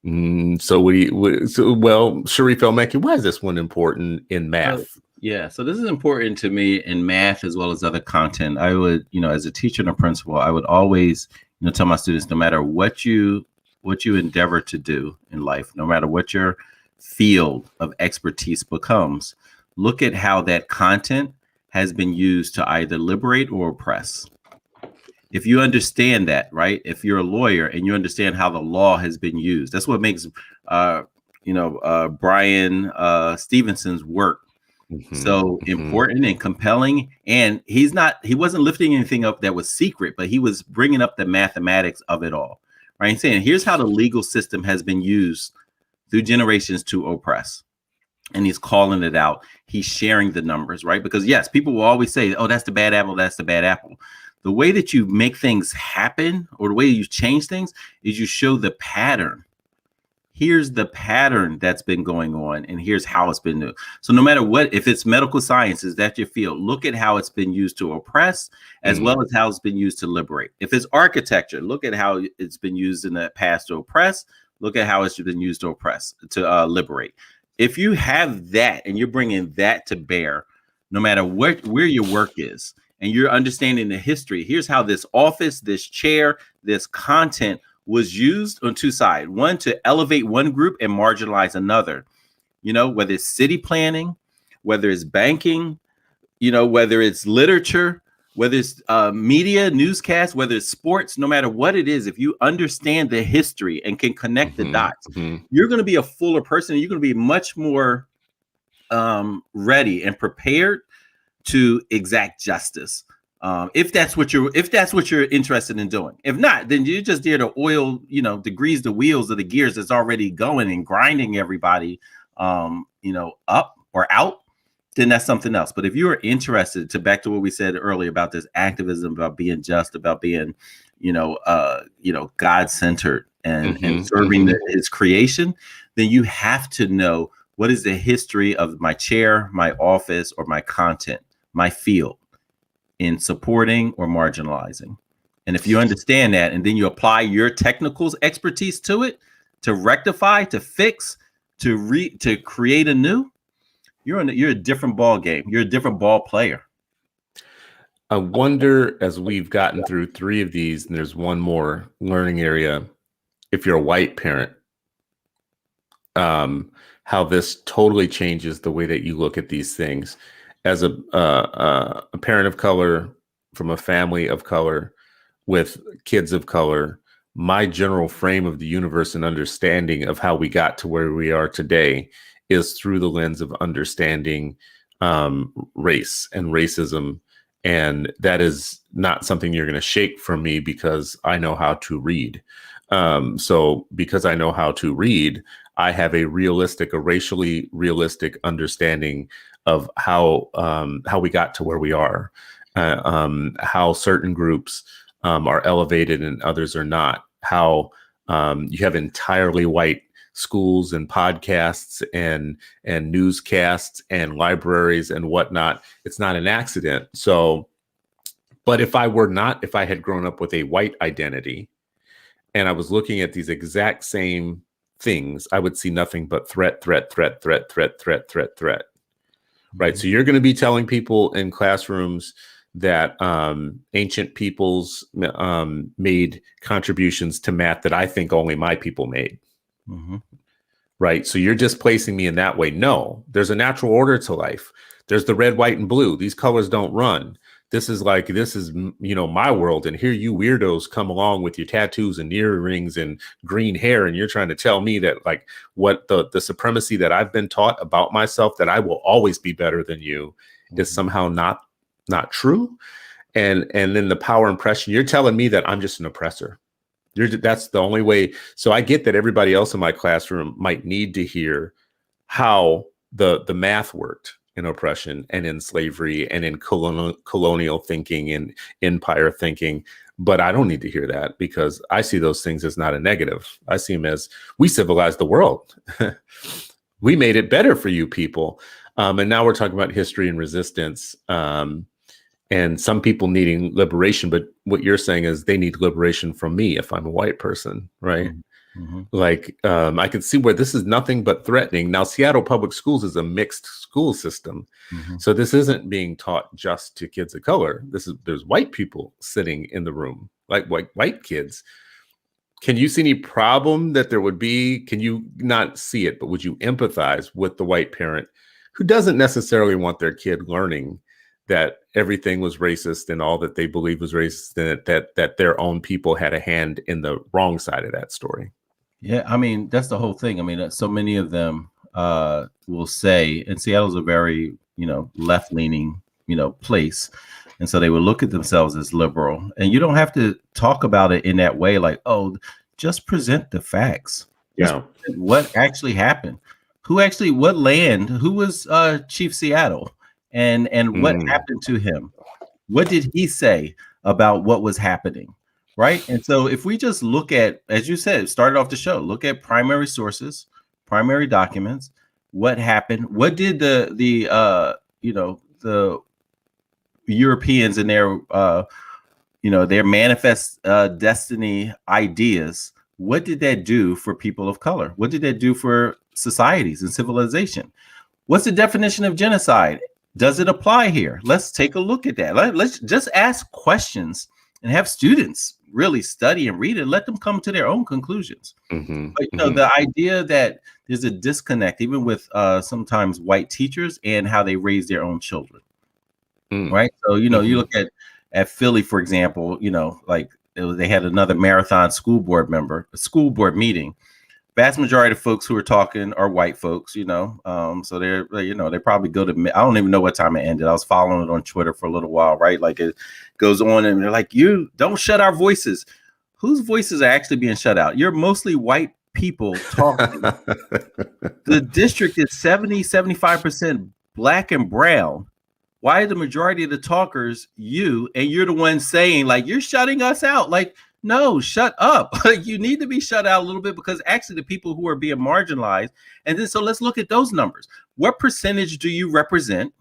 So Sharif El-Mekki, why is this one important in math? Yeah, so this is important to me in math as well as other content. I would, as a teacher and a principal, I would always, tell my students, no matter what you endeavor to do in life, no matter what your field of expertise becomes, look at how that content has been used to either liberate or oppress. If you understand that, right? If you're a lawyer and you understand how the law has been used, that's what makes, Brian Stevenson's work so important and compelling. And he wasn't lifting anything up that was secret, but he was bringing up the mathematics of it all, right? And saying, here's how the legal system has been used through generations to oppress. And he's calling it out. He's sharing the numbers, right? Because yes, people will always say, oh, that's the bad apple. That's the bad apple. The way that you make things happen or the way you change things is you show the pattern. Here's the pattern that's been going on, and here's how it's been done. So no matter what, if it's medical sciences, that's your field, look at how it's been used to oppress as well as how it's been used to liberate. If it's architecture, look at how it's been used in the past to oppress. Look at how it's been used to oppress, to liberate. If you have that and you're bringing that to bear, no matter where your work is, and you're understanding the history, here's how this office, this chair, this content was used on two sides. One, to elevate one group and marginalize another. Whether it's city planning, whether it's banking, whether it's literature, whether it's media, newscasts, whether it's sports, no matter what it is, if you understand the history and can connect the dots, you're going to be a fuller person. You're going to be much more ready and prepared to exact justice. If that's what you're interested in doing. If not, then you're just there to oil, degrees the wheels of the gears that's already going and grinding everybody, up or out. Then that's something else. But if you are interested, back to what we said earlier about this activism, about being just, about being, God-centered and serving his creation, then you have to know what is the history of my chair, my office, or my content, my field, in supporting or marginalizing. And if you understand that, and then you apply your technical expertise to it, to rectify, to fix, to create anew, you're a different ball game. You're a different ball player. I wonder, as we've gotten through 3 of these, and there's one more learning area, if you're a white parent, how this totally changes the way that you look at these things. As a parent of color from a family of color with kids of color, my general frame of the universe and understanding of how we got to where we are today is through the lens of understanding race and racism. And that is not something you're going to shake from me because I know how to read. So because I know how to read, I have a racially realistic understanding of how we got to where we are, how certain groups are elevated and others are not, how you have entirely white schools and podcasts and newscasts and libraries and whatnot. It's not an accident. So, but if I had grown up with a white identity and I was looking at these exact same things, I would see nothing but threat. Right. So you're going to be telling people in classrooms that ancient peoples made contributions to math that I think only my people made. Right. So you're just placing me in that way. No, there's a natural order to life. There's the red, white, and blue. These colors don't run. This is my world. And here you weirdos come along with your tattoos and earrings and green hair. And you're trying to tell me that what the supremacy that I've been taught about myself, that I will always be better than you, is somehow not not true. And then the power impression, you're telling me that I'm just an oppressor. That's the only way. So I get that everybody else in my classroom might need to hear how the math worked in oppression and in slavery and in colonial thinking and empire thinking. But I don't need to hear that, because I see those things as not a negative. I see them as, we civilized the world. We made it better for you people. And now we're talking about history and resistance. And some people needing liberation, but what you're saying is they need liberation from me if I'm a white person, right? Mm-hmm. Like, I can see where this is nothing but threatening. Now, Seattle Public Schools is a mixed school system. Mm-hmm. So this isn't being taught just to kids of color. There's white people sitting in the room, like white kids. Can you see any problem that there would be? Can you not see it, but would you empathize with the white parent who doesn't necessarily want their kid learning that everything was racist and all that they believe was racist, and that their own people had a hand in the wrong side of that story? Yeah, I mean, that's the whole thing. I mean, so many of them will say, and Seattle's a very, left-leaning, place. And so they will look at themselves as liberal. And you don't have to talk about it in that way, like, oh, just present the facts. Yeah. What actually happened? What land, who was Chief Seattle? And what happened to him? What did he say about what was happening? Right. And so if we just look at, as you said, started off the show, look at primary sources, primary documents, what happened? What did the Europeans and their manifest destiny ideas, what did that do for people of color? What did that do for societies and civilization? What's the definition of genocide? Does it apply here? Let's take a look at that. Let's just ask questions and have students really study and read it. Let them come to their own conclusions. Mm-hmm. But the idea that there's a disconnect, even with sometimes white teachers and how they raise their own children, right? So you look at Philly, for example. They had another marathon school board meeting. Vast majority of folks who are talking are white folks, so they probably go to, I don't even know what time it ended. I was following it on Twitter for a little while, right? Like it goes on and they're like, you don't shut our voices. Whose voices are actually being shut out? You're mostly white people talking. The district is 75% black and brown. Why are the majority of the talkers you, and you're the one saying, like, you're shutting us out? Like, no, shut up. You need to be shut out a little bit, because actually the people who are being marginalized. And then, so let's look at those numbers. What percentage do you represent?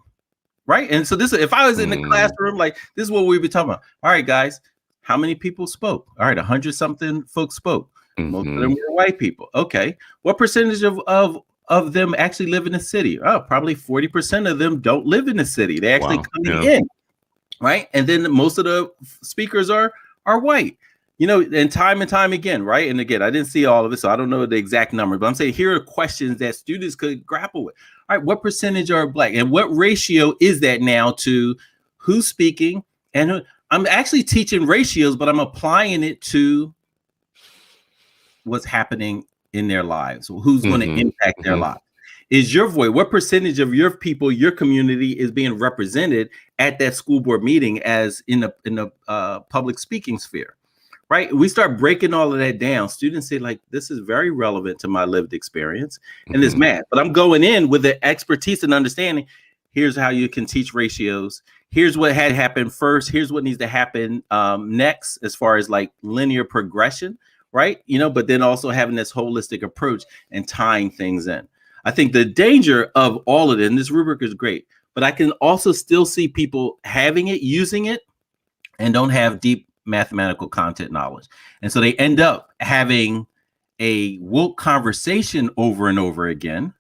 Right. And so if I was in the classroom, like, this is what we'd be talking about. All right, guys, how many people spoke? All right, 100-something folks spoke. Most of them were white people. Okay. What percentage of them actually live in the city? Oh, probably 40% of them don't live in the city. They actually coming in. Right. And then most of the speakers are white. And time again, right? And again, I didn't see all of it, so I don't know the exact number, but I'm saying here are questions that students could grapple with. All right, what percentage are black? And what ratio is that now to who's speaking? And I'm actually teaching ratios, but I'm applying it to what's happening in their lives. Who's going to impact their lives? Is your voice, what percentage of your people, your community is being represented at that school board meeting as in the public speaking sphere? Right. We start breaking all of that down. Students say, like, this is very relevant to my lived experience and this math. But I'm going in with the expertise and understanding. Here's how you can teach ratios. Here's what had happened first. Here's what needs to happen next, as far as like linear progression. Right. But then also having this holistic approach and tying things in. I think the danger of all of it, and this rubric is great, but I can also still see people having it, using it, and don't have deep mathematical content knowledge. And so they end up having a woke conversation over and over again,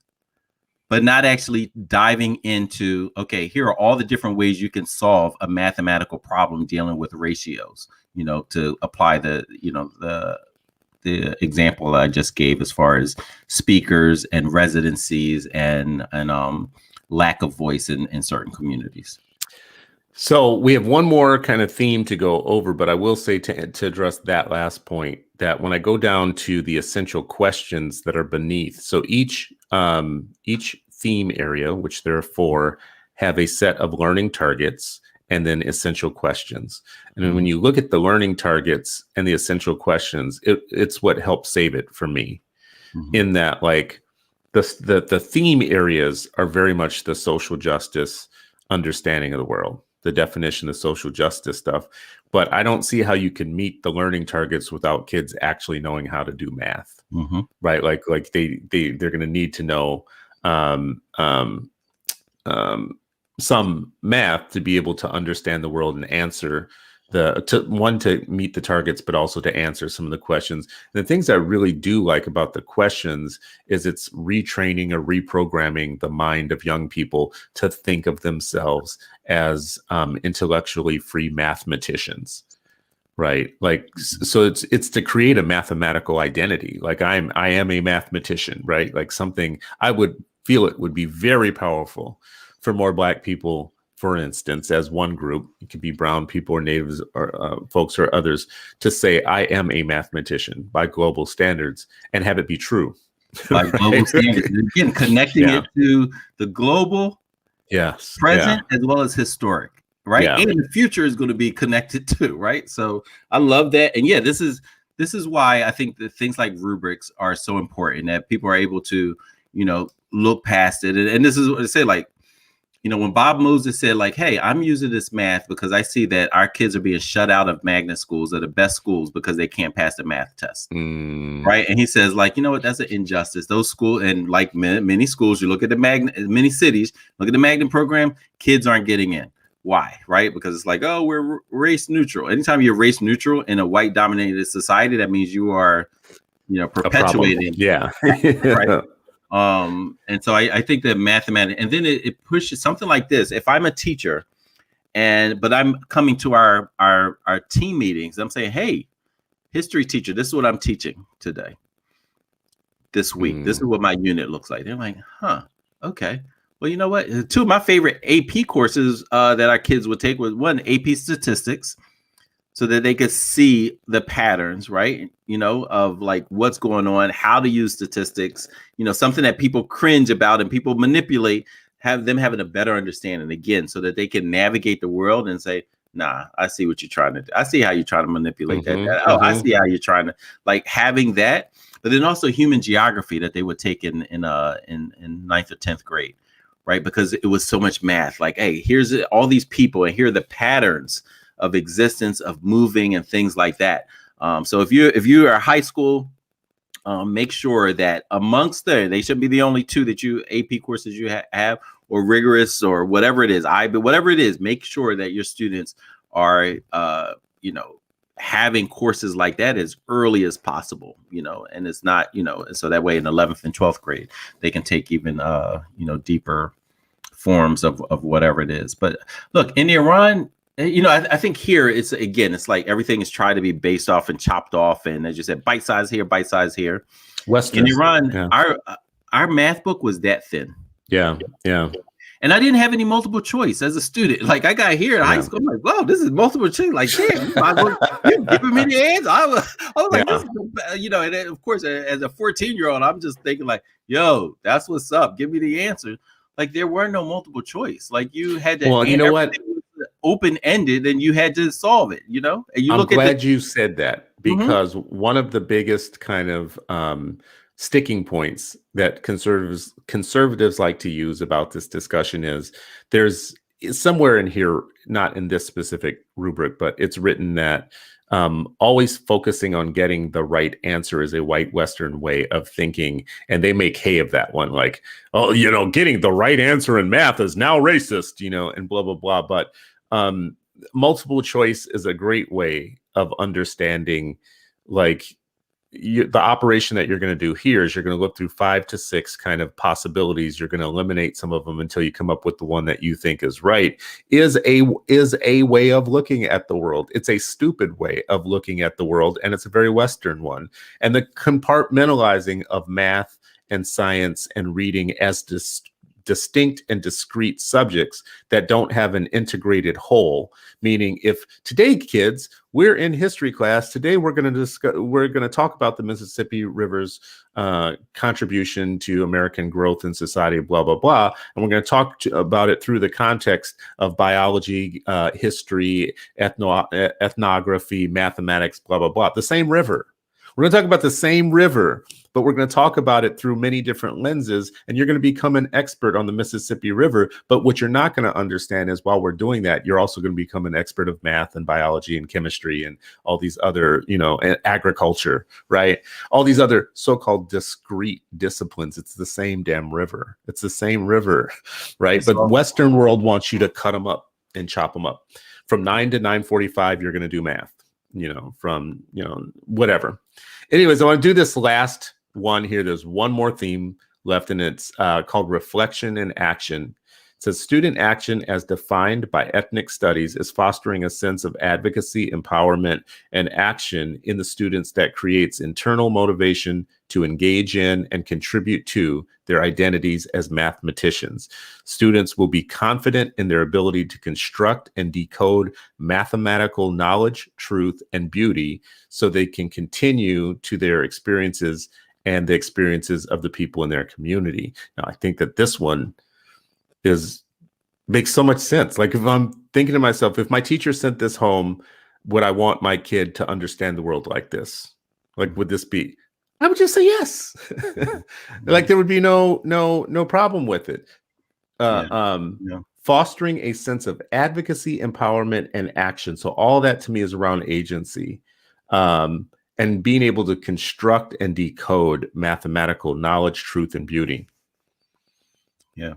but not actually diving into, okay, here are all the different ways you can solve a mathematical problem dealing with ratios, to apply the example I just gave as far as speakers and residencies and lack of voice in certain communities. So we have one more kind of theme to go over, but I will say to address that last point, that when I go down to the essential questions that are beneath, so each theme area, which there are 4, have a set of learning targets, and then essential questions. And then when you look at the learning targets and the essential questions, it's what helps save it for me. In that, like, the theme areas are very much the social justice understanding of the world, the definition of social justice stuff. But I don't see how you can meet the learning targets without kids actually knowing how to do math, right? Like they're going to need to know some math to be able to understand the world and answer to meet the targets, but also to answer some of the questions. And the things I really do like about the questions is it's retraining or reprogramming the mind of young people to think of themselves as intellectually free mathematicians, right? Like, so it's to create a mathematical identity. Like I am a mathematician, right? Like something I would feel it would be very powerful for more Black people, for instance, as one group. It could be brown people or natives or folks or others, to say, I am a mathematician by global standards, and have it be true. By global standards. Again, connecting it to the global, present, as well as historic, right? And the future is going to be connected too, right? So I love that. And this is why I think that things like rubrics are so important, that people are able to, look past it. And this is what I say, like, when Bob Moses said, like, hey, I'm using this math because I see that our kids are being shut out of magnet schools, or the best schools, because they can't pass the math test. Right. And he says, like, you know what, that's an injustice. Those schools, and like many schools, you look at many cities, look at the magnet program, kids aren't getting in. Why? Right. Because it's like, oh, we're race neutral. Anytime you're race neutral in a white dominated society, that means you are, perpetuating. Right. And so I think that mathematics, and then it pushes something like this. If I'm a teacher but I'm coming to our team meetings, I'm saying, hey, history teacher, this is what I'm teaching today, this week. This is what my unit looks like. They're like, okay. Well, you know what? Two of my favorite AP courses that our kids would take was, one, AP statistics, so that they could see the patterns, right? Of like what's going on, how to use statistics, something that people cringe about and people manipulate, have them having a better understanding, again, so that they can navigate the world and say, nah, I see what you're trying to do. I see how you're trying to manipulate that. Oh, I see how you're trying to, like, having that. But then also human geography that they would take in 9th or 10th grade, right? Because it was so much math. Like, hey, here's all these people, and here are the patterns of existence, of moving, and things like that. So if you are high school, make sure that amongst they should be the only two that AP courses you have, or rigorous, or whatever it is, but whatever it is, make sure that your students are having courses like that as early as possible, and it's not, so that way in 11th and 12th grade they can take even deeper forms of whatever it is. But look, in Iran, I think here it's like everything is trying to be based off and chopped off, and as you said, bite size here, bite size here. In Iran, our math book was that thin. Yeah. And I didn't have any multiple choice as a student. Like, I got here in high school, I'm like, whoa, this is multiple choice. Like, damn, you're giving me the answer. I was like, this is, and then, of course, as a 14-year-old, I'm just thinking like, yo, that's what's up. Give me the answer. Like, there were no multiple choice. Like, you had to. Well, you know what? Open-ended, and you had to solve it, and you I'm glad you said that, because one of the biggest kind of sticking points that conservatives like to use about this discussion is there's somewhere in here, not in this specific rubric, but it's written that always focusing on getting the right answer is a white Western way of thinking, and they make hay of that one, like, oh, getting the right answer in math is now racist, and blah blah blah. But multiple choice is a great way of understanding, like, the operation that you're going to do here is you're going to look through 5 to 6 kind of possibilities. You're going to eliminate some of them until you come up with the one that you think is right, is a way of looking at the world. It's a stupid way of looking at the world, and it's a very Western one. And the compartmentalizing of math and science and reading as distinct and discrete subjects that don't have an integrated whole. Meaning, if today, kids, we're in history class today, we're going to talk about the Mississippi River's contribution to American growth and society, blah blah blah, and we're going to talk about it through the context of biology, history, ethnography, mathematics, blah blah blah. The same river. We're going to talk about the same river, but we're going to talk about it through many different lenses, and you're going to become an expert on the Mississippi River. But what you're not going to understand is while we're doing that, you're also going to become an expert of math and biology and chemistry and all these other, and agriculture, right? All these other so-called discrete disciplines. It's the same damn river. It's the same river, right? But the Western world wants you to cut them up and chop them up. From 9 to 9:45, you're going to do math, from, whatever. Anyways, I want to do this last one here. There's one more theme left, and it's called reflection and action. It says student action as defined by ethnic studies is fostering a sense of advocacy, empowerment, and action in the students that creates internal motivation to engage in and contribute to their identities as mathematicians. Students will be confident in their ability to construct and decode mathematical knowledge, truth, and beauty so they can continue to their experiences and the experiences of the people in their community. Now, I think that this one makes so much sense. Like, if I'm thinking to myself, if my teacher sent this home, would I want my kid to understand the world like this? Like, would this be? I would just say yes. Like, there would be no problem with it. Fostering a sense of advocacy, empowerment, and action. So all that to me is around agency, and being able to construct and decode mathematical knowledge, truth, and beauty. Yeah.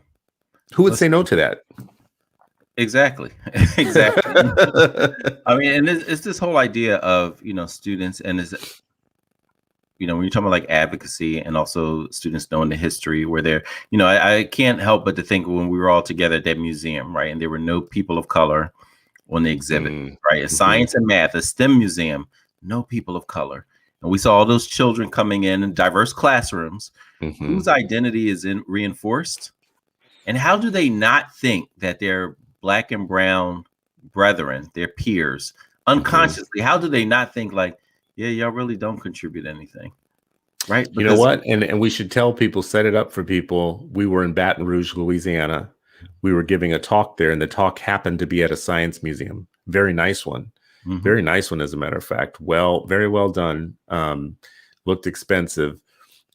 Who would say no to that? Exactly. Exactly. I mean, and it's this whole idea of, students, and is, when you're talking about like advocacy and also students knowing the history where they're, I can't help but to think when we were all together at that museum, right? And there were no people of color on the exhibit, right? A science and math, a STEM museum, no people of color. And we saw all those children coming in diverse classrooms whose identity is reinforced. And how do they not think that their Black and brown brethren, their peers, unconsciously, how do they not think like, yeah, y'all really don't contribute anything, right? Because, you know what? And we should tell people, set it up for people. We were in Baton Rouge, Louisiana. We were giving a talk there, and the talk happened to be at a science museum. Very nice one. Very nice one, as a matter of fact. Very well done. Looked expensive.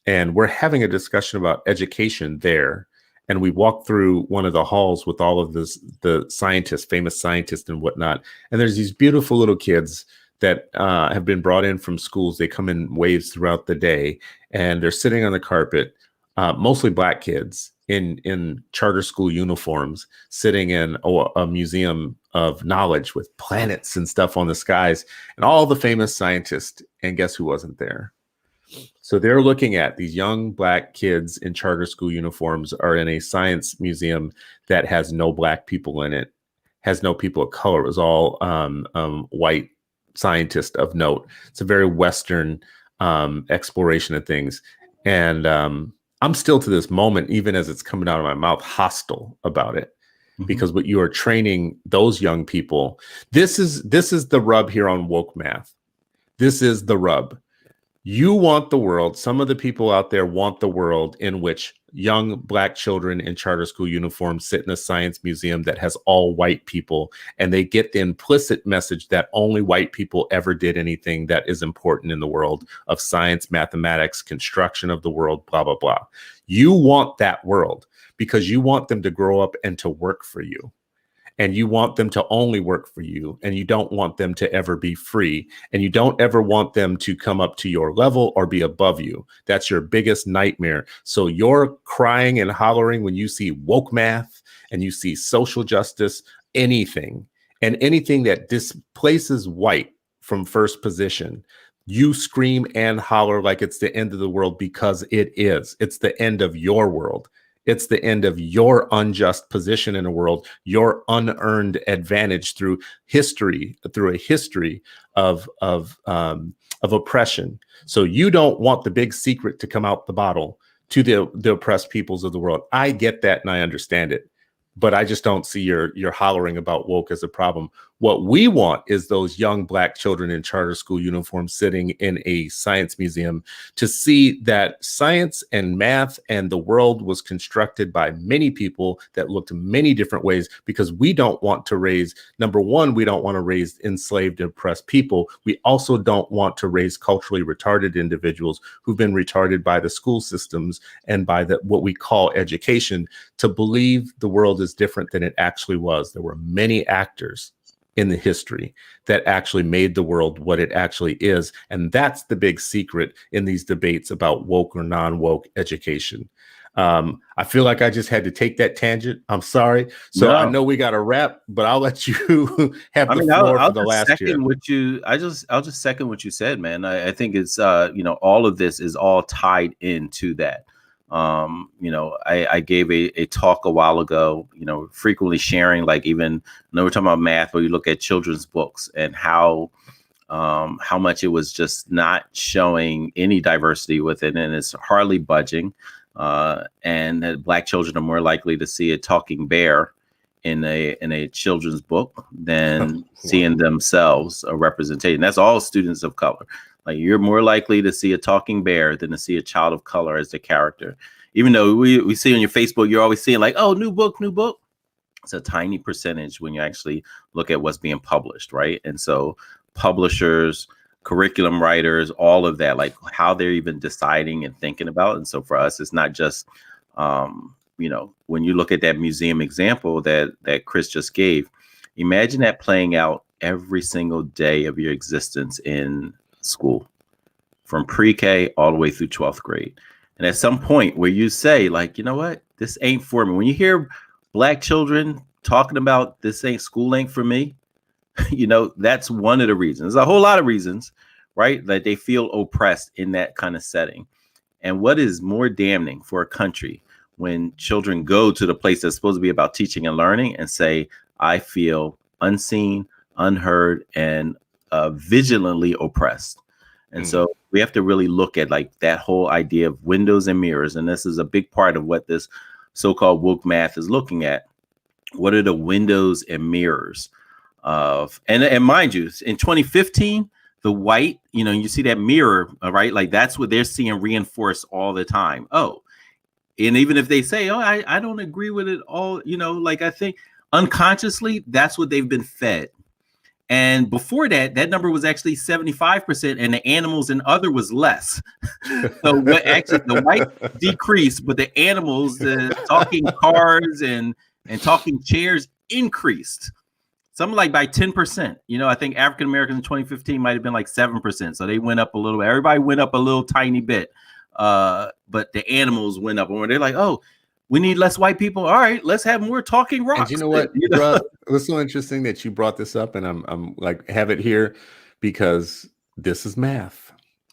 And we're having a discussion about education there. And we walked through one of the halls with all of the scientists, famous scientists and whatnot. And there's these beautiful little kids that have been brought in from schools. They come in waves throughout the day, and they're sitting on the carpet, mostly Black kids in charter school uniforms, sitting in a museum of knowledge with planets and stuff on the skies and all the famous scientists. And guess who wasn't there? So they're looking at these young Black kids in charter school uniforms are in a science museum that has no Black people in it, has no people of color. It was all white scientists of note. It's a very Western exploration of things. And I'm still to this moment, even as it's coming out of my mouth, hostile about it. Because what you are training those young people, this is the rub here on woke math. This is the rub. You want the world, some of the people out there want the world in which young Black children in charter school uniforms sit in a science museum that has all white people, and they get the implicit message that only white people ever did anything that is important in the world of science, mathematics, construction of the world, blah, blah, blah. You want that world because you want them to grow up and to work for you. And you want them to only work for you, and you don't want them to ever be free, and you don't ever want them to come up to your level or be above you. That's your biggest nightmare. So you're crying and hollering when you see woke math and you see social justice, anything that displaces white from first position. You scream and holler like it's the end of the world, because it is. It's the end of your world. It's the end of your unjust position in the world, your unearned advantage through history, through a history of oppression. So you don't want the big secret to come out the bottle to the oppressed peoples of the world. I get that and I understand it, but I just don't see your hollering about woke as a problem. What we want is those young Black children in charter school uniforms sitting in a science museum to see that science and math and the world was constructed by many people that looked many different ways, because we don't want to raise, number one, we don't want to raise enslaved and oppressed people. We also don't want to raise culturally retarded individuals who've been retarded by the school systems and by what we call education to believe the world is different than it actually was. There were many actors in the history that actually made the world what it actually is. And that's the big secret in these debates about woke or non-woke education. I feel like I just had to take that tangent. I'm sorry. So no. I know we got to wrap, but I'll let you have the floor for the last year. I'll just second what you said, man. I think it's, all of this is all tied into that. I gave a talk a while ago, frequently sharing, like, even, we're talking about math, but you look at children's books and how much it was just not showing any diversity with it, and it's hardly budging. And that Black children are more likely to see a talking bear in a children's book than seeing themselves a representation. That's all students of color. Like, you're more likely to see a talking bear than to see a child of color as the character. Even though we see on your Facebook, you're always seeing like, oh, new book. It's a tiny percentage when you actually look at what's being published, right? And so publishers, curriculum writers, all of that, like how they're even deciding and thinking about. And so for us, it's not just, when you look at that museum example that Chris just gave, imagine that playing out every single day of your existence in school, from pre-K all the way through 12th grade. And at some point where you say, like, you know what, this ain't for me. When you hear Black children talking about school ain't for me, that's one of the reasons. There's a whole lot of reasons, right, that they feel oppressed in that kind of setting. And what is more damning for a country when children go to the place that's supposed to be about teaching and learning and say, I feel unseen, unheard, and vigilantly oppressed. And so we have to really look at like that whole idea of windows and mirrors. And this is a big part of what this so-called woke math is looking at. What are the windows and mirrors of, and mind you, in 2015, the white, you see that mirror, right? Like that's what they're seeing reinforced all the time. Oh, and even if they say, oh, I don't agree with it all, like I think unconsciously, that's what they've been fed. And before that number was actually 75%, and the animals and other was less. So what actually the white decreased, but the animals, talking cars and talking chairs increased. Something like by 10%. I think African Americans in 2015 might have been like 7%. So they went up a little. Everybody went up a little tiny bit. But the animals went up. And when they're like, oh, we need less white people. All right, let's have more talking rocks. And you know what? Bro, it was so interesting that you brought this up, and I'm like, have it here because this is math.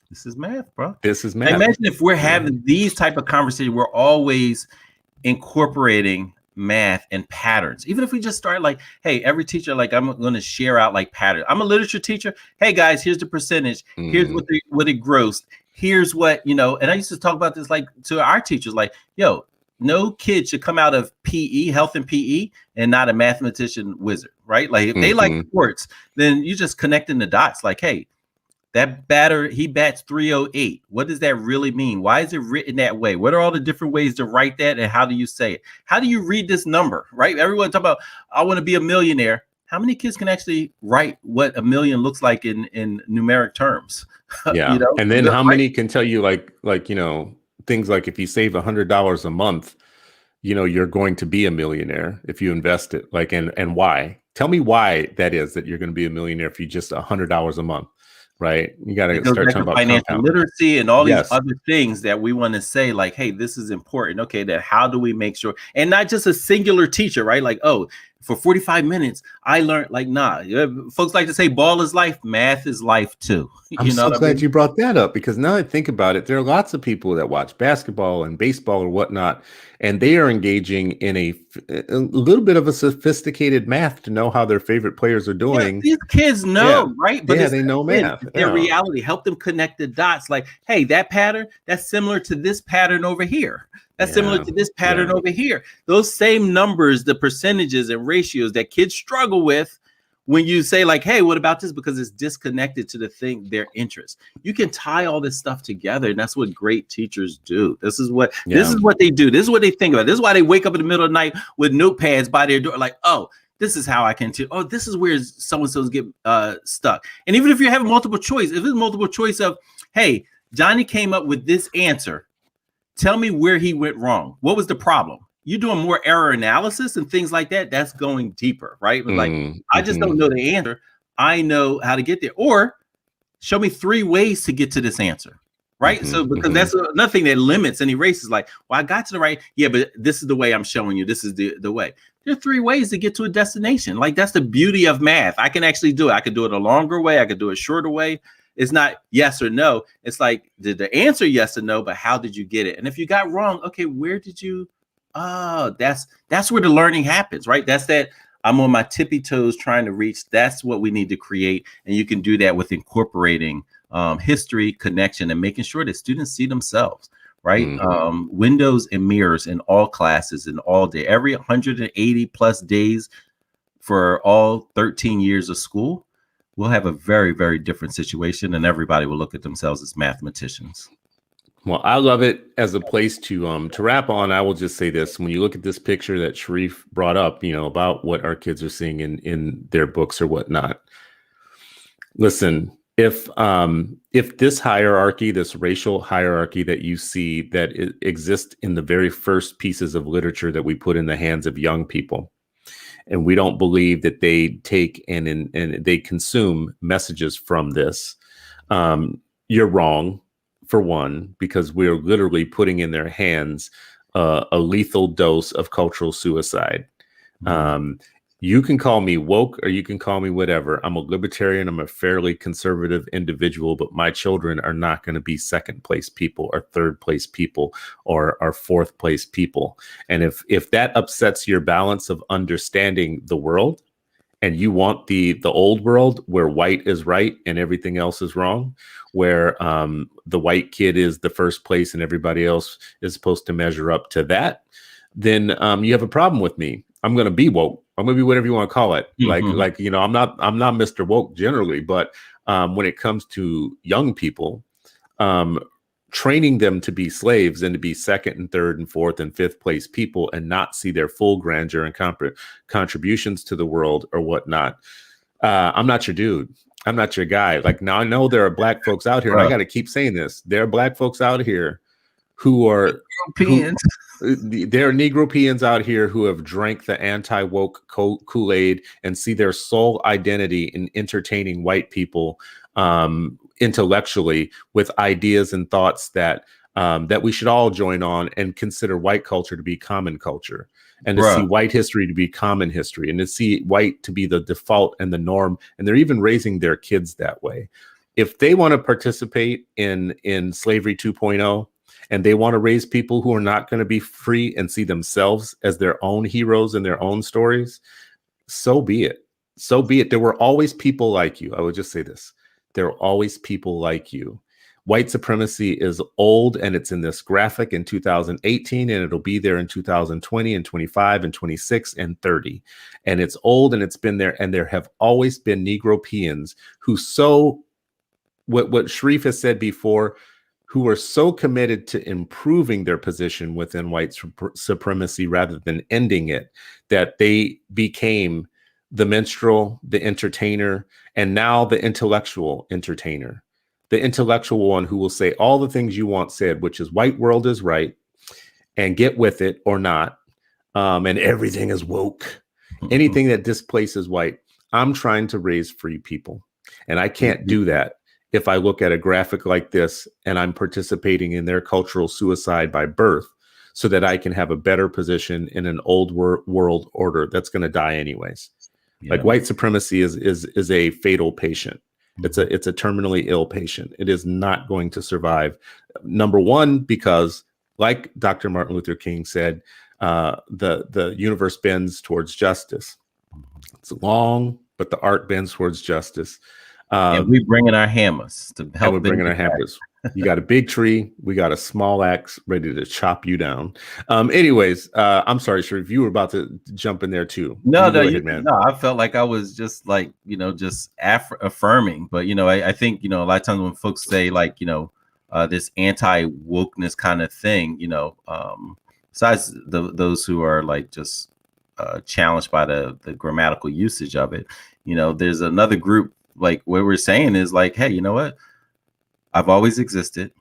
This is math, bro. This is math. Now imagine if we're having these type of conversations, we're always incorporating math and patterns. Even if we just start like, hey, every teacher, like I'm going to share out like patterns. I'm a literature teacher. Hey guys, here's the percentage. Here's what it grossed. Here's what, and I used to talk about this like to our teachers, like, yo, no kid should come out of PE, health and PE, and not a mathematician wizard, right? Like if they like sports, then you just connecting the dots. Like, hey, that batter, he bats 308. What does that really mean? Why is it written that way? What are all the different ways to write that? And how do you say it? How do you read this number, right? Everyone talk about, I want to be a millionaire. How many kids can actually write what a million looks like in numeric terms? Yeah. And then how many can tell you like, things like if you save $100 a month, you're going to be a millionaire if you invest it. Like, and why? Tell me why that is that you're going to be a millionaire if you just $100 a month, right? You got to start talking about financial literacy and all these other things that we want to say, like, hey, this is important. Okay, that how do we make sure, and not just a singular teacher, right? Like, oh, for 45 minutes, I learned like, nah, folks like to say ball is life. Math is life too. I'm You know so what I glad mean? you brought that up, because now I think about it, there are lots of people that watch basketball and baseball or whatnot, and they are engaging in a little bit of a sophisticated math to know how their favorite players are Yeah, doing. these kids Yeah. know, right? But Yeah, it's they know again, math. it's their Yeah. reality. Help them connect the dots. Like, hey, that pattern, that's similar to this pattern over here. That's similar Yeah. to this pattern Yeah. over here. Those same numbers, the percentages and ratios that kids struggle with when you say, like, hey, what about this? Because it's disconnected to the thing, their interest. You can tie all this stuff together, and that's what great teachers do. This is what Yeah. they do. This is what they think about. This is why they wake up in the middle of the night with notepads by their door, like, oh, this is how I can tell. Oh, this is where so-and-so's get stuck. And even if you have multiple choice, if it's multiple choice of, hey, Johnny came up with this answer, tell me where he went wrong. What was the problem? You're doing more error analysis and things like that. That's going deeper, right? But like, I just don't know the answer. I know how to get there. Or show me 3 ways to get to this answer. Right. So because that's another thing that limits and erases, like, well, I got to the right. Yeah, but this is the way I'm showing you. This is the way. There are 3 ways to get to a destination. Like, that's the beauty of math. I can actually do it. I could do it a longer way. I could do it a shorter way. It's not yes or no. It's like, did the answer yes or no, but how did you get it? And if you got wrong, okay, where did you? Oh, that's where the learning happens, right? That's that I'm on my tippy toes trying to reach. That's what we need to create. And you can do that with incorporating history, connection, and making sure that students see themselves, right? Windows and mirrors in all classes and all day, every 180 plus days for all 13 years of school, we'll have a very, very different situation, and everybody will look at themselves as mathematicians. Well, I love it as a place to wrap on. I will just say this: when you look at this picture that Sharif brought up, about what our kids are seeing in their books or whatnot. Listen, if this hierarchy, this racial hierarchy that you see that exists in the very first pieces of literature that we put in the hands of young people, and we don't believe that they take and they consume messages from this, you're wrong. For one, because we're literally putting in their hands a lethal dose of cultural suicide. You can call me woke or you can call me whatever. I'm a libertarian. I'm a fairly conservative individual, but my children are not going to be second place people or third place people or fourth place people. And if that upsets your balance of understanding the world, and you want the old world where white is right and everything else is wrong, where the white kid is the first place and everybody else is supposed to measure up to that, then you have a problem with me. I'm going to be woke. I'm going to be whatever you want to call it. Like I'm not Mr. Woke generally, but when it comes to young people, training them to be slaves and to be second and third and fourth and fifth place people and not see their full grandeur and contributions to the world or whatnot. I'm not your dude. I'm not your guy. Like, now I know there are black folks out here, and I got to keep saying this. There are black folks out here who are there are Negropeans out here who have drank the anti-woke Kool-Aid and see their sole identity in entertaining white people intellectually with ideas and thoughts that we should all join on and consider white culture to be common culture, and to see white history to be common history, and to see white to be the default and the norm. And they're even raising their kids that way. If they want to participate in slavery 2.0, and they want to raise people who are not going to be free and see themselves as their own heroes in their own stories, so be it. So be it. There were always people like you. I would just say this. There are always people like you. White supremacy is old, and it's in this graphic in 2018, and it'll be there in 2020 and 25 and 26 and 30. And it's old, and it's been there, and there have always been Negropeans who what Sharif has said before, who are so committed to improving their position within white supremacy rather than ending it, that they became the minstrel, the entertainer, and now the intellectual entertainer, the intellectual one who will say all the things you want said, which is white world is right and get with it or not. And everything is woke. Anything that displaces white. I'm trying to raise free people, and I can't do that if I look at a graphic like this and I'm participating in their cultural suicide by birth. so that I can have a better position in an old world order that's going to die anyways. Yeah. Like white supremacy is a fatal patient. It's a terminally ill patient. It is not going to survive. Number one, because like Dr. Martin Luther King said, the universe bends towards justice. It's long, but the art bends towards justice. And we bring in our hammers to help. And we're bringing our hammers. You got a big tree. We got a small axe ready to chop you down. Anyways, I'm sorry, Sharif, you were about to jump in there too. No, I felt like I was just like, just affirming. But, I think, a lot of times when folks say like, this anti-wokeness kind of thing, besides those who are like just challenged by the grammatical usage of it, there's another group. Like what we're saying is like, hey, you know what? I've always existed.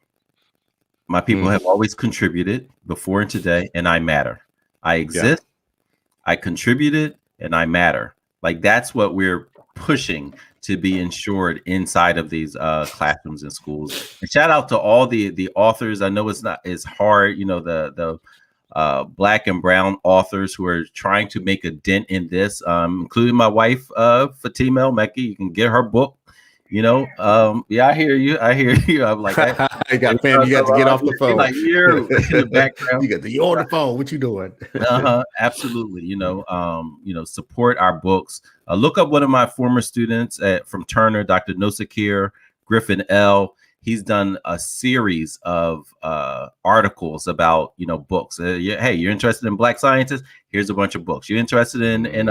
My people have always contributed before and today, and I matter. I exist, I contributed, and I matter. Like that's what we're pushing to be ensured inside of these classrooms and schools. And shout out to all the authors. I know it's hard, the Black and brown authors who are trying to make a dent in this, including my wife, Fatima El-Mekki. You can get her book. I hear you. I'm like, I got fam. You got to get off the phone. Like you're in the background. You're on the phone. What you doing? Absolutely. Support our books. Look up one of my former students from Turner, Dr. Nosakir Griffin L. He's done a series of articles about, books. Hey, you're interested in Black scientists? Here's a bunch of books. You're interested in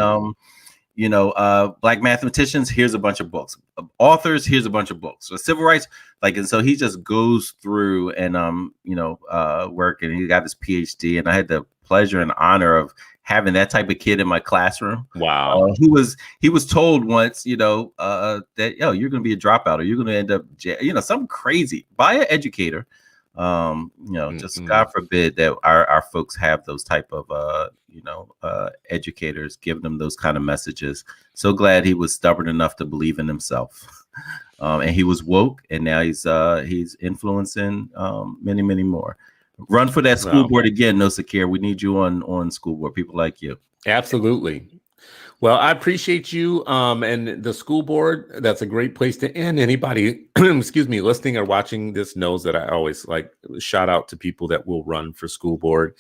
Black mathematicians? Here's a bunch of books. Authors? Here's a bunch of books. So civil rights, and so he just goes through and work, and he got his PhD. And I had the pleasure and honor of having that type of kid in my classroom. Wow. He was told once, that, you're going to be a dropout or you're going to end up jail, something crazy by an educator. Just God forbid that our folks have those type of, educators, give them those kind of messages. So glad he was stubborn enough to believe in himself. And he was woke, and now he's influencing many, many more. Run for that school board again, Nosakir. We need you on school board. People like you. Absolutely. Well, I appreciate you and the school board. That's a great place to end. Anybody, excuse me, listening or watching this knows that I always like shout out to people that will run for school board.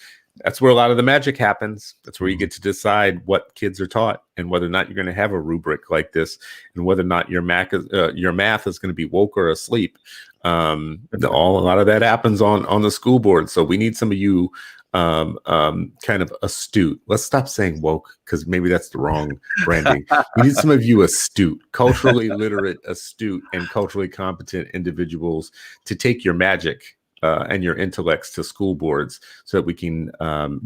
That's where a lot of the magic happens. That's where you get to decide what kids are taught and whether or not you're going to have a rubric like this, and whether or not your math is going to be woke or asleep. A lot of that happens on the school board. So we need some of you kind of astute. Let's stop saying woke, because maybe that's the wrong branding. We need some of you astute, culturally literate, astute, and culturally competent individuals to take your magic and your intellects to school boards, so that we can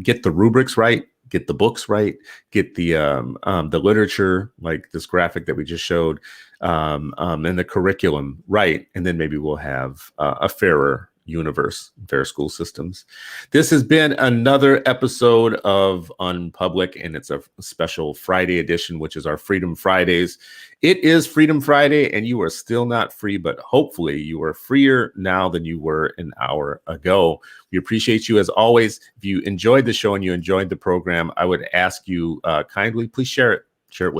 get the rubrics right, get the books right, get the literature, like this graphic that we just showed, and the curriculum right, and then maybe we'll have a fairer universe, fair school systems. This has been another episode of Unpublic, and it's a special Friday edition, which is our Freedom Fridays. It is Freedom Friday, and you are still not free, but hopefully you are freer now than you were an hour ago. We appreciate you as always. If you enjoyed the show and you enjoyed the program, I would ask you kindly, please share it. Share it with